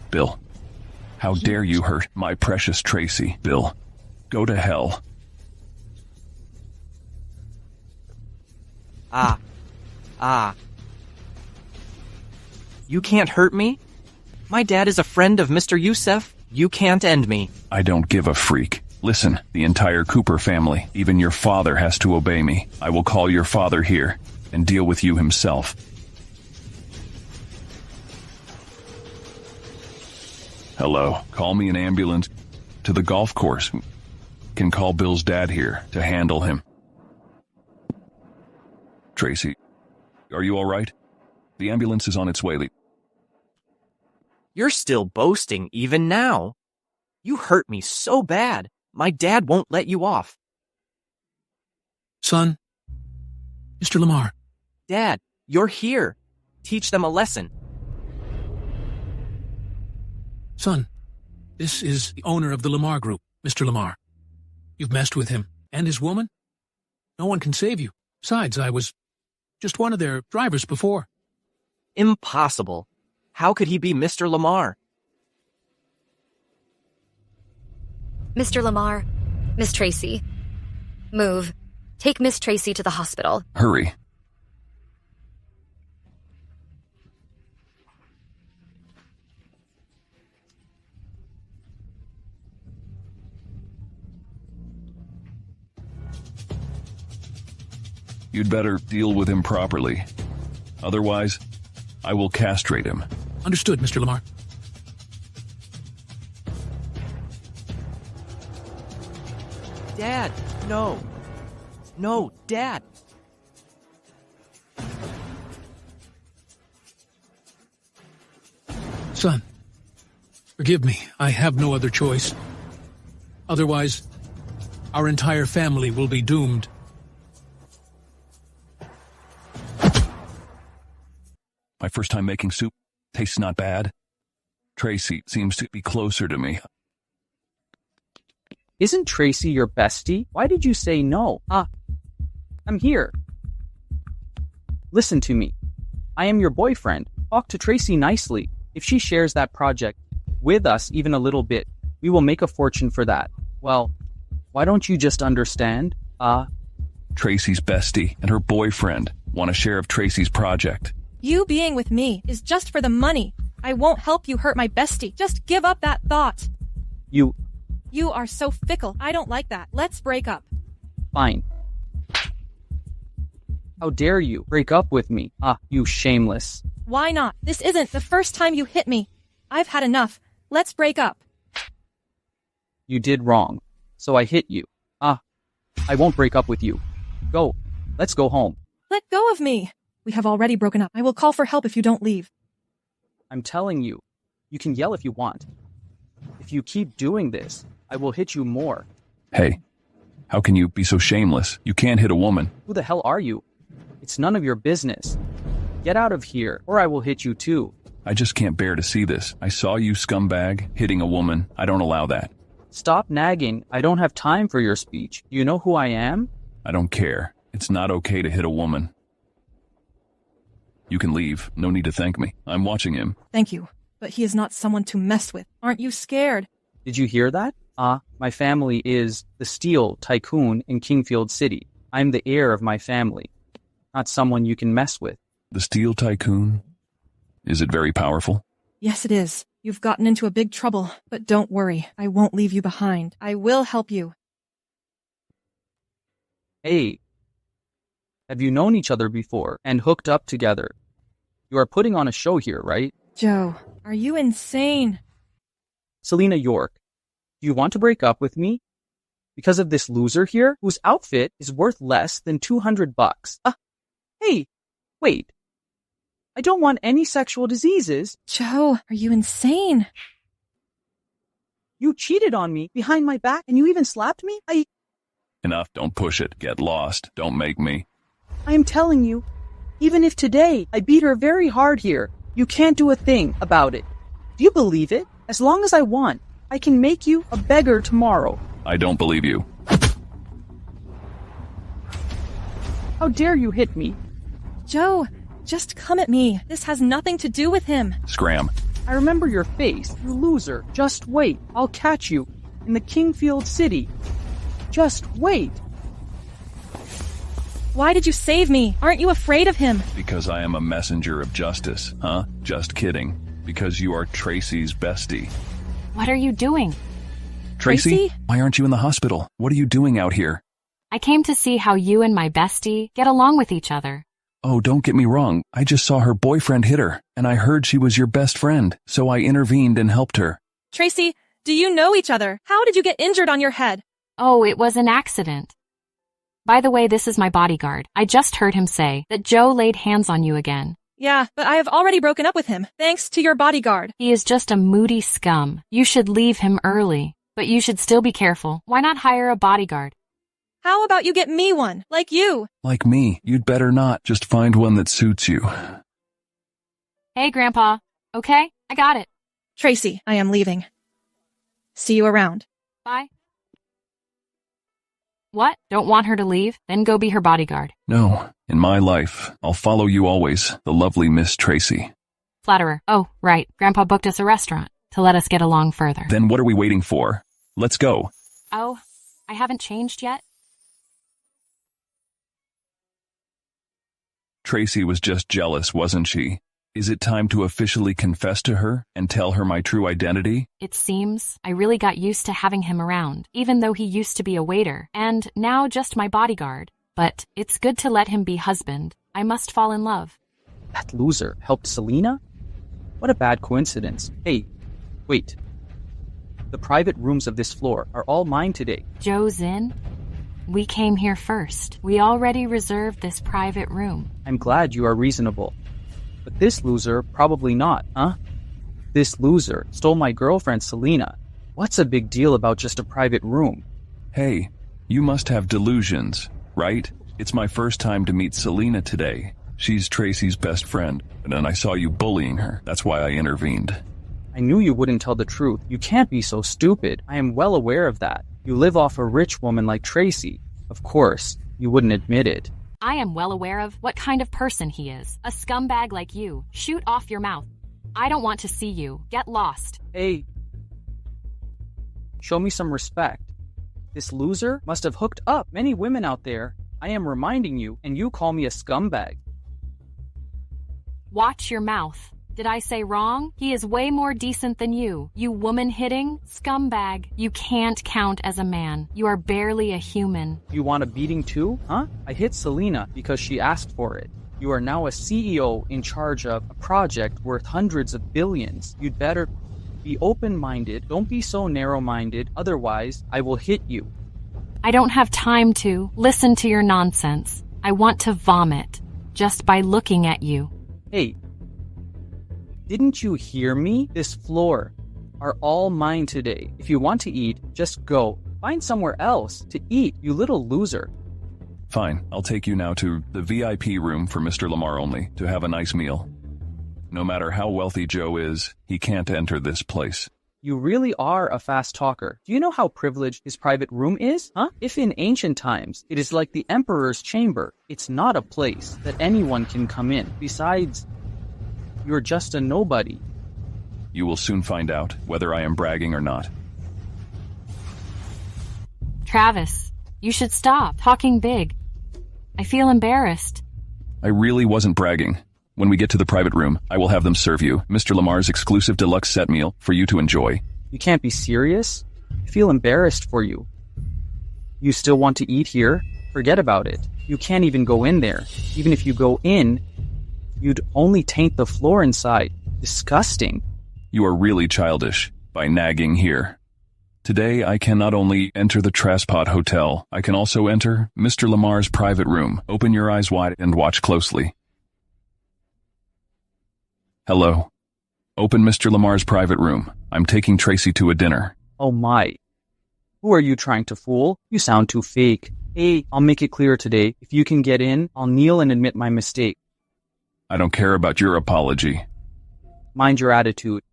Bill, how dare you hurt my precious Tracy? Bill, go to hell. You can't hurt me? My dad is a friend of Mr. Youssef. You can't end me. I don't give a freak. Listen, the entire Cooper family, even your father has to obey me. I will call your father here and deal with you himself. Hello, call me an ambulance to the golf course. Can call Bill's dad here to handle him. Tracy, are you all right? The ambulance is on its way. You're still boasting even now. You hurt me so bad. My dad won't let you off. Son, Mr. Lamar. Dad, you're here. Teach them a lesson. Son, this is the owner of the Lamar Group, Mr. Lamar. You've messed with him and his woman. No one can save you. Besides, I was just one of their drivers before. Impossible. How could he be Mr. Lamar? Mr. Lamar, Miss Tracy. Move. Take Miss Tracy to the hospital. Hurry. You'd better deal with him properly. Otherwise, I will castrate him. Understood, Mr. Lamar. Dad, no. No, Dad. Son, forgive me. I have no other choice. Otherwise, our entire family will be doomed. My first time making soup. Tastes not bad. Tracy seems to be closer to me. Isn't Tracy your bestie? Why did you say no? I'm here. Listen to me. I am your boyfriend. Talk to Tracy nicely. If she shares that project with us even a little bit, we will make a fortune for that. Well, why don't you just understand? Tracy's bestie and her boyfriend want a share of Tracy's project. You being with me is just for the money. I won't help you hurt my bestie. Just give up that thought. You are so fickle. I don't like that. Let's break up. Fine. How dare you break up with me? You shameless. Why not? This isn't the first time you hit me. I've had enough. Let's break up. You did wrong, so I hit you. I won't break up with you. Go. Let's go home. Let go of me. We have already broken up. I will call for help if you don't leave. I'm telling you. You can yell if you want. If you keep doing this, I will hit you more. Hey, how can you be so shameless? You can't hit a woman. Who the hell are you? It's none of your business. Get out of here, or I will hit you too. I just can't bear to see this. I saw you, scumbag, hitting a woman. I don't allow that. Stop nagging. I don't have time for your speech. You know who I am? I don't care. It's not okay to hit a woman. You can leave. No need to thank me. I'm watching him. Thank you. But he is not someone to mess with. Aren't you scared? Did you hear that? My family is the steel tycoon in Kingfield City. I'm the heir of my family. Not someone you can mess with. The steel tycoon? Is it very powerful? Yes, it is. You've gotten into a big trouble, but don't worry. I won't leave you behind. I will help you. Hey, have you known each other before and hooked up together? You are putting on a show here, right? Joe, are you insane? Selena York, do you want to break up with me? Because of this loser here, whose outfit is worth less than $200. Hey, wait. I don't want any sexual diseases. Joe, are you insane? You cheated on me behind my back and you even slapped me? Enough, don't push it. Get lost. Don't make me. I am telling you, even if today I beat her very hard here, you can't do a thing about it. Do you believe it? As long as I want, I can make you a beggar tomorrow. I don't believe you. How dare you hit me? Joe, just come at me. This has nothing to do with him. Scram. I remember your face, you loser. Just wait. I'll catch you in the Kingfield City. Just wait. Why did you save me? Aren't you afraid of him? Because I am a messenger of justice, huh? Just kidding. Because you are Tracy's bestie. What are you doing? Tracy? Why aren't you in the hospital? What are you doing out here? I came to see how you and my bestie get along with each other. Oh, don't get me wrong. I just saw her boyfriend hit her, and I heard she was your best friend, so I intervened and helped her. Tracy, do you know each other? How did you get injured on your head? Oh, it was an accident. By the way, this is my bodyguard. I just heard him say that Joe laid hands on you again. Yeah, but I have already broken up with him, thanks to your bodyguard. He is just a moody scum. You should leave him early. But you should still be careful. Why not hire a bodyguard? How about you get me one, like you? Like me, you'd better not. Just find one that suits you. Hey, Grandpa. Okay, I got it. Tracy, I am leaving. See you around. Bye. What? Don't want her to leave? Then go be her bodyguard. No, in my life, I'll follow you always, the lovely Miss Tracy. Flatterer. Oh, right. Grandpa booked us a restaurant to let us get along further. Then what are we waiting for? Let's go. Oh, I haven't changed yet? Tracy was just jealous, wasn't she? Is it time to officially confess to her and tell her my true identity? It seems I really got used to having him around, even though he used to be a waiter, and now just my bodyguard. But it's good to let him be husband. I must fall in love. That loser helped Selena? What a bad coincidence. Hey, wait. The private rooms of this floor are all mine today. Joe's in? We came here first. We already reserved this private room. I'm glad you are reasonable. But this loser, probably not, huh? This loser stole my girlfriend Selena. What's a big deal about just a private room? Hey, you must have delusions, right? It's my first time to meet Selena today. She's Tracy's best friend, and then I saw you bullying her. That's why I intervened. I knew you wouldn't tell the truth. You can't be so stupid. I am well aware of that. You live off a rich woman like Tracy. Of course, you wouldn't admit it. I am well aware of what kind of person he is. A scumbag like you. Shoot off your mouth. I don't want to see you. Get lost. Hey. Show me some respect. This loser must have hooked up many women out there. I am reminding you, and you call me a scumbag. Watch your mouth. Did I say wrong? He is way more decent than you. You woman-hitting scumbag. You can't count as a man. You are barely a human. You want a beating too, huh? I hit Selena because she asked for it. You are now a CEO in charge of a project worth hundreds of billions. You'd better be open-minded. Don't be so narrow-minded. Otherwise, I will hit you. I don't have time to listen to your nonsense. I want to vomit just by looking at you. Hey. Didn't you hear me? This floor are all mine today. If you want to eat, just go. Find somewhere else to eat, you little loser. Fine, I'll take you now to the VIP room for Mr. Lamar only to have a nice meal. No matter how wealthy Joe is, he can't enter this place. You really are a fast talker. Do you know how privileged his private room is? Huh? If in ancient times, it is like the emperor's chamber. It's not a place that anyone can come in. Besides, you're just a nobody. You will soon find out whether I am bragging or not. Travis, you should stop talking big. I feel embarrassed. I really wasn't bragging. When we get to the private room, I will have them serve you Mr. Lamar's exclusive deluxe set meal for you to enjoy. You can't be serious? I feel embarrassed for you. You still want to eat here? Forget about it. You can't even go in there. Even if you go in, you'd only taint the floor inside. Disgusting. You are really childish by nagging here. Today, I can not only enter the Traspot Hotel, I can also enter Mr. Lamar's private room. Open your eyes wide and watch closely. Hello. Open Mr. Lamar's private room. I'm taking Tracy to a dinner. Oh my. Who are you trying to fool? You sound too fake. Hey, I'll make it clear today. If you can get in, I'll kneel and admit my mistake. I don't care about your apology. Mind your attitude.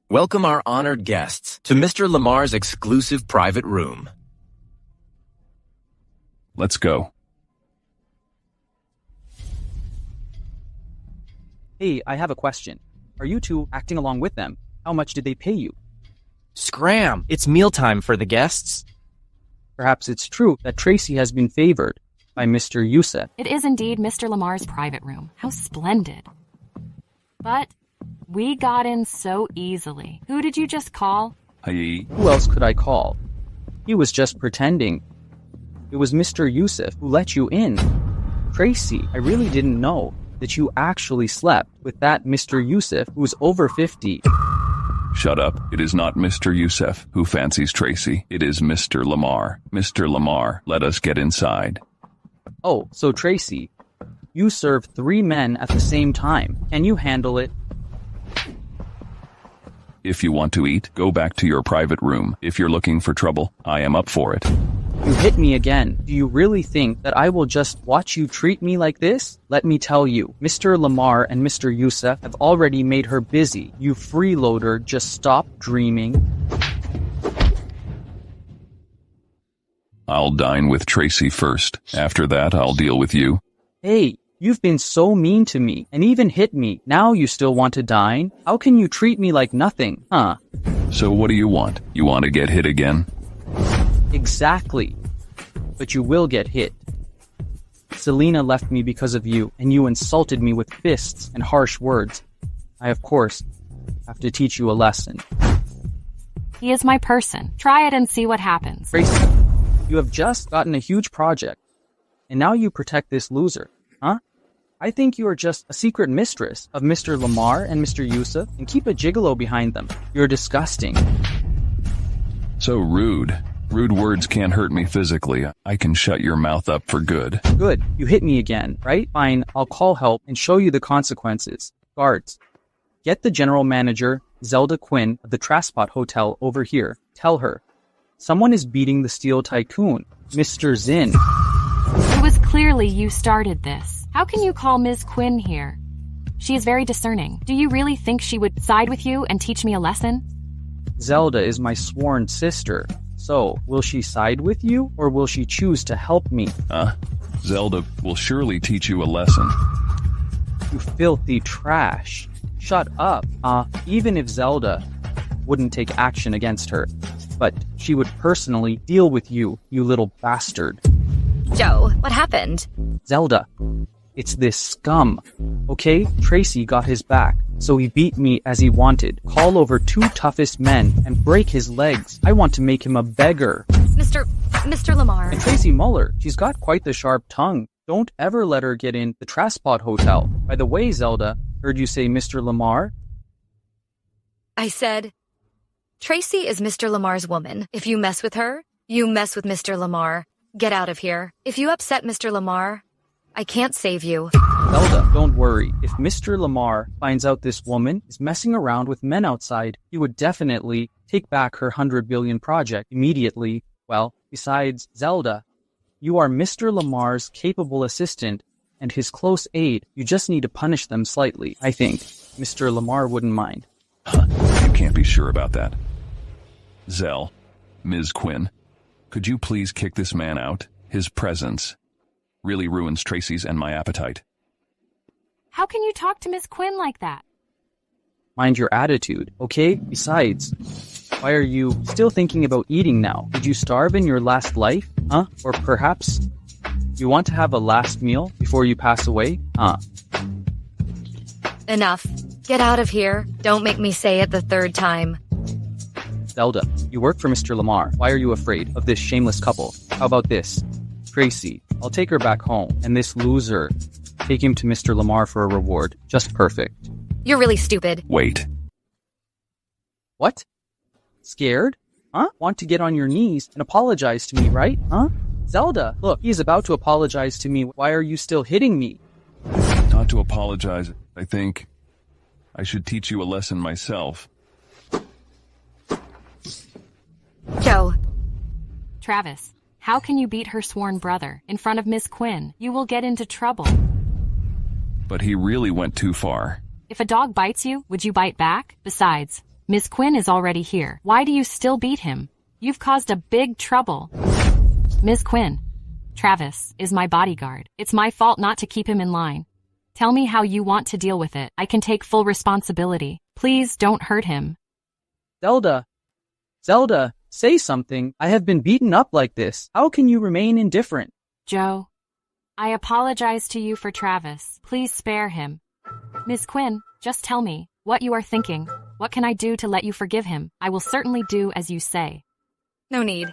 Welcome our honored guests to Mr. Lamar's exclusive private room. Let's go. Hey, I have a question. Are you two acting along with them? How much did they pay you? Scram! It's mealtime for the guests. Perhaps it's true that Tracy has been favored by Mr. Youssef. It is indeed Mr. Lamar's private room. How splendid. But we got in so easily. Who did you just call? Hi. Who else could I call? He was just pretending. It was Mr. Youssef who let you in. Tracy, I really didn't know that you actually slept with that Mr. Youssef who's over 50. Shut up. It is not Mr. Youssef who fancies Tracy. It is Mr. Lamar. Mr. Lamar, let us get inside. Oh, so Tracy, you serve 3 men at the same time. Can you handle it? If you want to eat, go back to your private room. If you're looking for trouble, I am up for it. You hit me again. Do you really think that I will just watch you treat me like this? Let me tell you, Mr. Lamar and Mr. Youssef have already made her busy. You freeloader, just stop dreaming. I'll dine with Tracy first. After that, I'll deal with you. Hey, you've been so mean to me and even hit me. Now you still want to dine? How can you treat me like nothing, huh? So what do you want? You want to get hit again? Exactly. But you will get hit. Selena left me because of you, and you insulted me with fists and harsh words. I, of course, have to teach you a lesson. He is my person. Try it and see what happens. Tracy, you have just gotten a huge project, and now you protect this loser, huh? I think you are just a secret mistress of Mr. Lamar and Mr. Youssef, and keep a gigolo behind them. You're disgusting. So rude. Rude words can't hurt me physically. I can shut your mouth up for good. Good. You hit me again, right? Fine, I'll call help and show you the consequences. Guards, get the general manager, Zelda Quinn, of the Traspot Hotel over here. Tell her, someone is beating the steel tycoon, Mr. Zinn. It was clearly you started this. How can you call Ms. Quinn here? She is very discerning. Do you really think she would side with you and teach me a lesson? Zelda is my sworn sister. So, will she side with you, or will she choose to help me? Zelda will surely teach you a lesson. You filthy trash. Shut up. Even if Zelda wouldn't take action against her, but she would personally deal with you, you little bastard. Joe, what happened? Zelda, it's this scum. Okay, Tracy got his back, so he beat me as he wanted, call over 2 toughest men, and break his legs. I want to make him a beggar. Mr. Lamar. And Tracy Muller, she's got quite the sharp tongue. Don't ever let her get in the Traspot Hotel. By the way, Zelda, heard you say Mr. Lamar? I said, Tracy is Mr. Lamar's woman. If you mess with her, you mess with Mr. Lamar. Get out of here. If you upset Mr. Lamar, I can't save you. Zelda, don't worry. If Mr. Lamar finds out this woman is messing around with men outside, he would definitely take back her 100 billion project immediately. Well, besides Zelda, you are Mr. Lamar's capable assistant and his close aide. You just need to punish them slightly, I think. Mr. Lamar wouldn't mind. You can't be sure about that. Zell, Ms. Quinn, could you please kick this man out? His presence really ruins Tracy's and my appetite. How can you talk to Miss Quinn like that? Mind your attitude, okay? Besides, why are you still thinking about eating now? Did you starve in your last life? Huh? Or perhaps you want to have a last meal before you pass away? Huh? Enough. Get out of here. Don't make me say it the 3rd time. Zelda, you work for Mr. Lamar. Why are you afraid of this shameless couple? How about this? Tracy, I'll take her back home, and this loser, take him to Mr. Lamar for a reward. Just perfect. You're really stupid. Wait. What? Scared? Huh? Want to get on your knees and apologize to me, right? Huh? Zelda, look, he is about to apologize to me. Why are you still hitting me? Not to apologize. I think I should teach you a lesson myself. Joe. Travis, how can you beat her sworn brother in front of Miss Quinn? You will get into trouble. But he really went too far. If a dog bites you, would you bite back? Besides, Miss Quinn is already here. Why do you still beat him? You've caused a big trouble. Miss Quinn, Travis is my bodyguard. It's my fault not to keep him in line. Tell me how you want to deal with it. I can take full responsibility. Please don't hurt him. Zelda, say something. I have been beaten up like this. How can you remain indifferent? Joe, I apologize to you for Travis. Please spare him. Miss Quinn, just tell me what you are thinking. What can I do to let you forgive him? I will certainly do as you say. No need.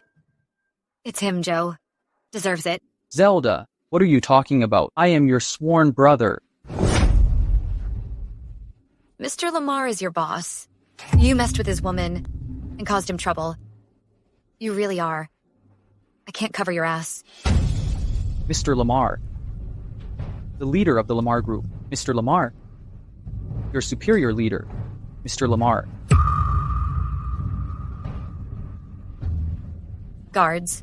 It's him, Joe. Deserves it. Zelda, what are you talking about? I am your sworn brother. Mr. Lamar is your boss. You messed with his woman and caused him trouble. You really are. I can't cover your ass. Mr. Lamar, the leader of the Lamar Group. Mr. Lamar, your superior leader. Mr. Lamar. Guards,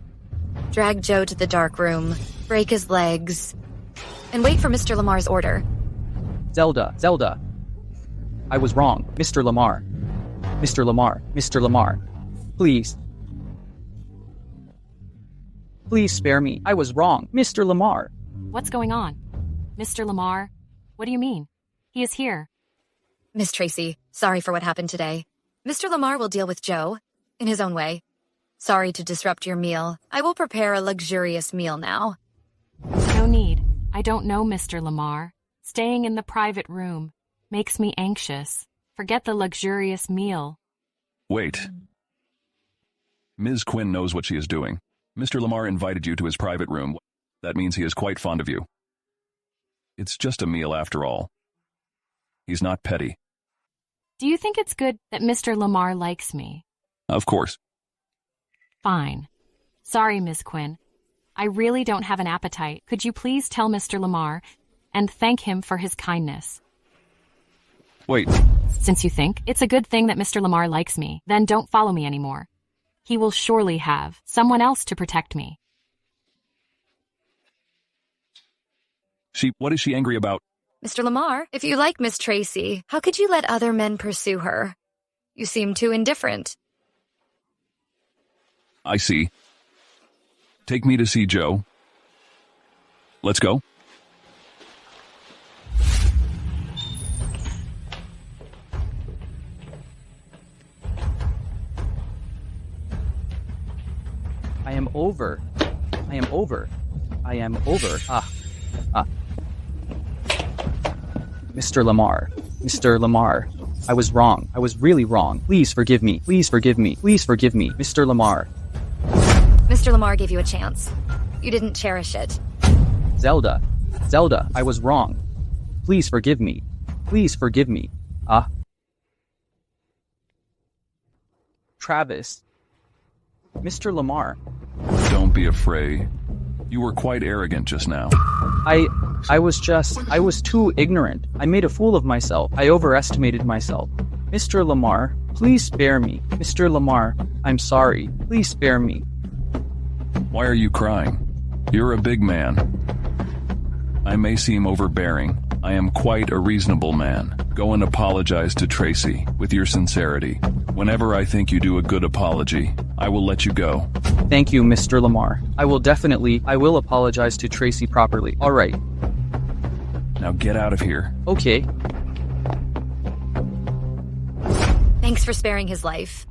drag Joe to the dark room, break his legs, and wait for Mr. Lamar's order. Zelda. I was wrong. Mr. Lamar. Mr. Lamar. Please. Please spare me. I was wrong. Mr. Lamar. What's going on? Mr. Lamar? What do you mean? He is here. Miss Tracy, sorry for what happened today. Mr. Lamar will deal with Joe in his own way. Sorry to disrupt your meal. I will prepare a luxurious meal now. No need. I don't know Mr. Lamar. Staying in the private room makes me anxious. Forget the luxurious meal. Wait. Ms. Quinn knows what she is doing. Mr. Lamar invited you to his private room. That means he is quite fond of you. It's just a meal after all. He's not petty. Do you think it's good that Mr. Lamar likes me? Of course. Fine. Sorry, Ms. Quinn. I really don't have an appetite. Could you please tell Mr. Lamar and thank him for his kindness? Wait. Since you think it's a good thing that Mr. Lamar likes me, then don't follow me anymore. He will surely have someone else to protect me. What is she angry about? Mr. Lamar, if you like Miss Tracy, how could you let other men pursue her? You seem too indifferent. I see. Take me to see Joe. Let's go. I am over. Mr. Lamar, I was wrong. I was really wrong. Please forgive me. Mr. Lamar. Mr. Lamar gave you a chance. You didn't cherish it. Zelda, I was wrong. Please forgive me. Travis. Mr. Lamar. Don't be afraid. You were quite arrogant just now. I was too ignorant. I made a fool of myself. I overestimated myself. Mr. Lamar, please spare me. Mr. Lamar, I'm sorry. Please spare me. Why are you crying? You're a big man. I may seem overbearing. I am quite a reasonable man. Go and apologize to Tracy with your sincerity. Whenever I think you do a good apology, I will let you go. Thank you, Mr. Lamar. I will apologize to Tracy properly. All right. Now get out of here. Okay. Thanks for sparing his life.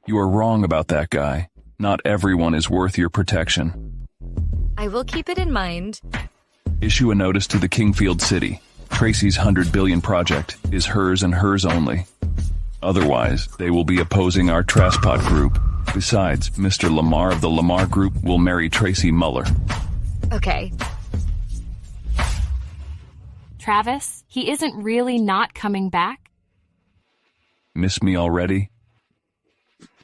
You are wrong about that guy. Not everyone is worth your protection. I will keep it in mind. Issue a notice to the Kingfield City. Tracy's 100 billion project is hers and hers only. Otherwise, they will be opposing our Trasspot group. Besides, Mr. Lamar of the Lamar Group will marry Tracy Muller. Okay. Travis, he isn't really not coming back? Miss me already?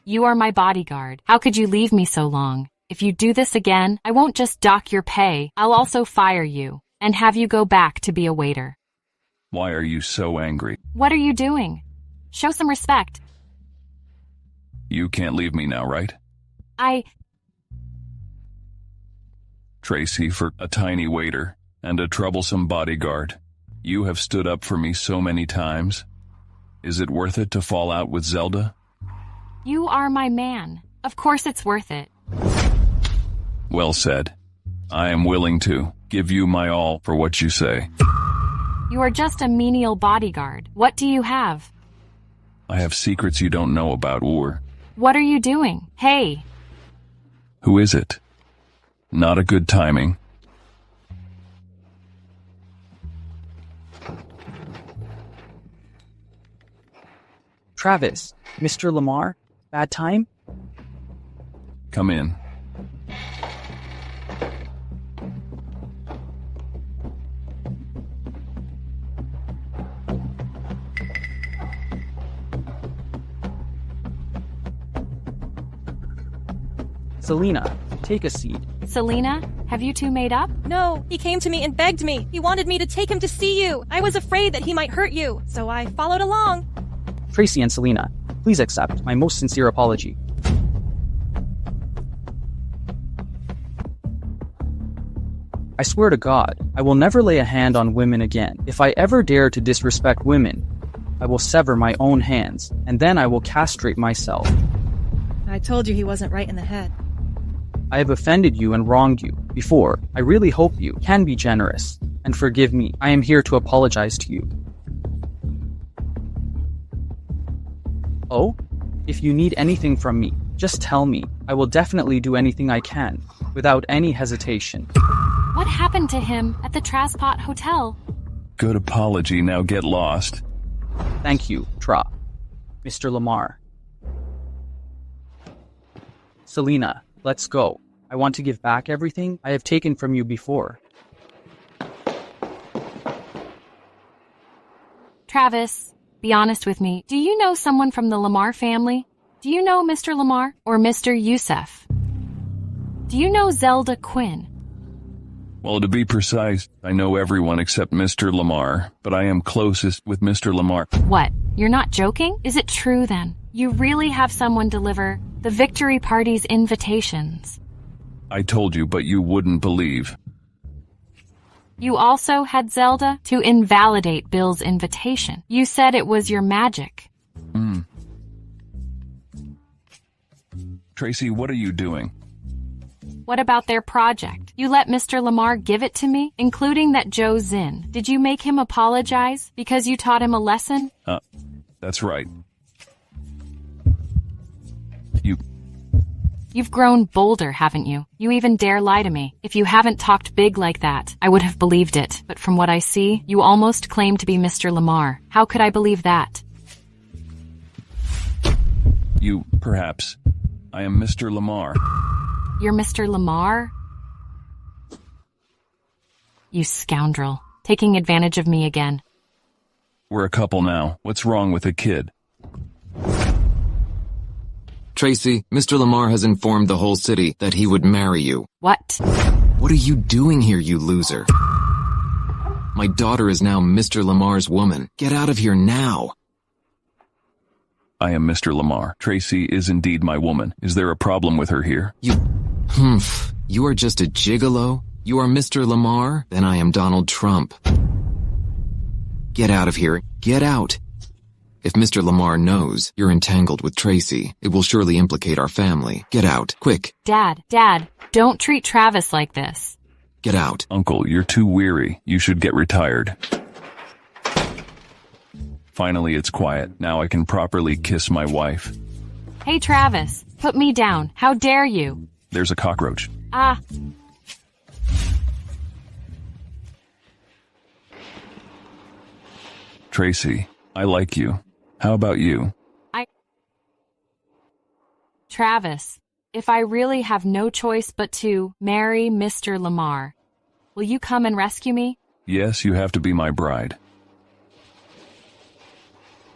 You are my bodyguard. How could you leave me so long? If you do this again, I won't just dock your pay. I'll also fire you and have you go back to be a waiter. Why are you so angry? What are you doing? Show some respect. You can't leave me now, right? Tracy, for a tiny waiter and a troublesome bodyguard. You have stood up for me so many times. Is it worth it to fall out with Zelda? You are my man. Of course it's worth it. Well said. I am willing to give you my all for what you say. You are just a menial bodyguard. What do you have? I have secrets you don't know about, or... What are you doing? Hey! Who is it? Not a good timing. Travis, Mr. Lamar, bad time? Come in. Selena, take a seat. Selena, have you two made up? No, he came to me and begged me. He wanted me to take him to see you. I was afraid that he might hurt you, so I followed along. Tracy and Selena, please accept my most sincere apology. I swear to God, I will never lay a hand on women again. If I ever dare to disrespect women, I will sever my own hands, and then I will castrate myself. I told you he wasn't right in the head. I have offended you and wronged you before. I really hope you can be generous and forgive me. I am here to apologize to you. Oh, if you need anything from me, just tell me. I will definitely do anything I can, without any hesitation. What happened to him at the Traspot Hotel? Good apology, now get lost. Thank you, Tra. Mr. Lamar. Selena, let's go. I want to give back everything I have taken from you before. Travis, be honest with me. Do you know someone from the Lamar family? Do you know Mr. Lamar or Mr. Youssef? Do you know Zelda Quinn? Well, to be precise, I know everyone except Mr. Lamar, but I am closest with Mr. Lamar. What? You're not joking? Is it true then? You really have someone deliver the victory party's invitations? I told you, but you wouldn't believe. You also had Zelda to invalidate Bill's invitation. You said it was your magic. Tracy, what are you doing? What about their project? You let Mr. Lamar give it to me, including that Joe Zinn. Did you make him apologize because you taught him a lesson? That's right. You've grown bolder, haven't you? You even dare lie to me. If you haven't talked big like that, I would have believed it. But from what I see, you almost claim to be Mr. Lamar. How could I believe that? Perhaps. I am Mr. Lamar. You're Mr. Lamar? You scoundrel. Taking advantage of me again. We're a couple now. What's wrong with a kid? Tracy, Mr. Lamar has informed the whole city that he would marry you. What? What are you doing here, you loser? My daughter is now Mr. Lamar's woman. Get out of here now. I am Mr. Lamar. Tracy is indeed my woman. Is there a problem with her here? You are just a gigolo? You are Mr. Lamar? Then I am Donald Trump. Get out of here. Get out. If Mr. Lamar knows you're entangled with Tracy, it will surely implicate our family. Get out, quick. Dad, don't treat Travis like this. Get out. Uncle, you're too weary. You should get retired. Finally, it's quiet. Now I can properly kiss my wife. Hey, Travis, put me down. How dare you? There's a cockroach. Tracy, I like you. How about you? Travis, if I really have no choice but to marry Mr. Lamar, will you come and rescue me? Yes, you have to be my bride.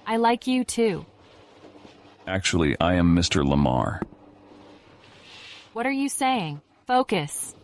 I like you too. Actually, I am Mr. Lamar. What are you saying? Focus.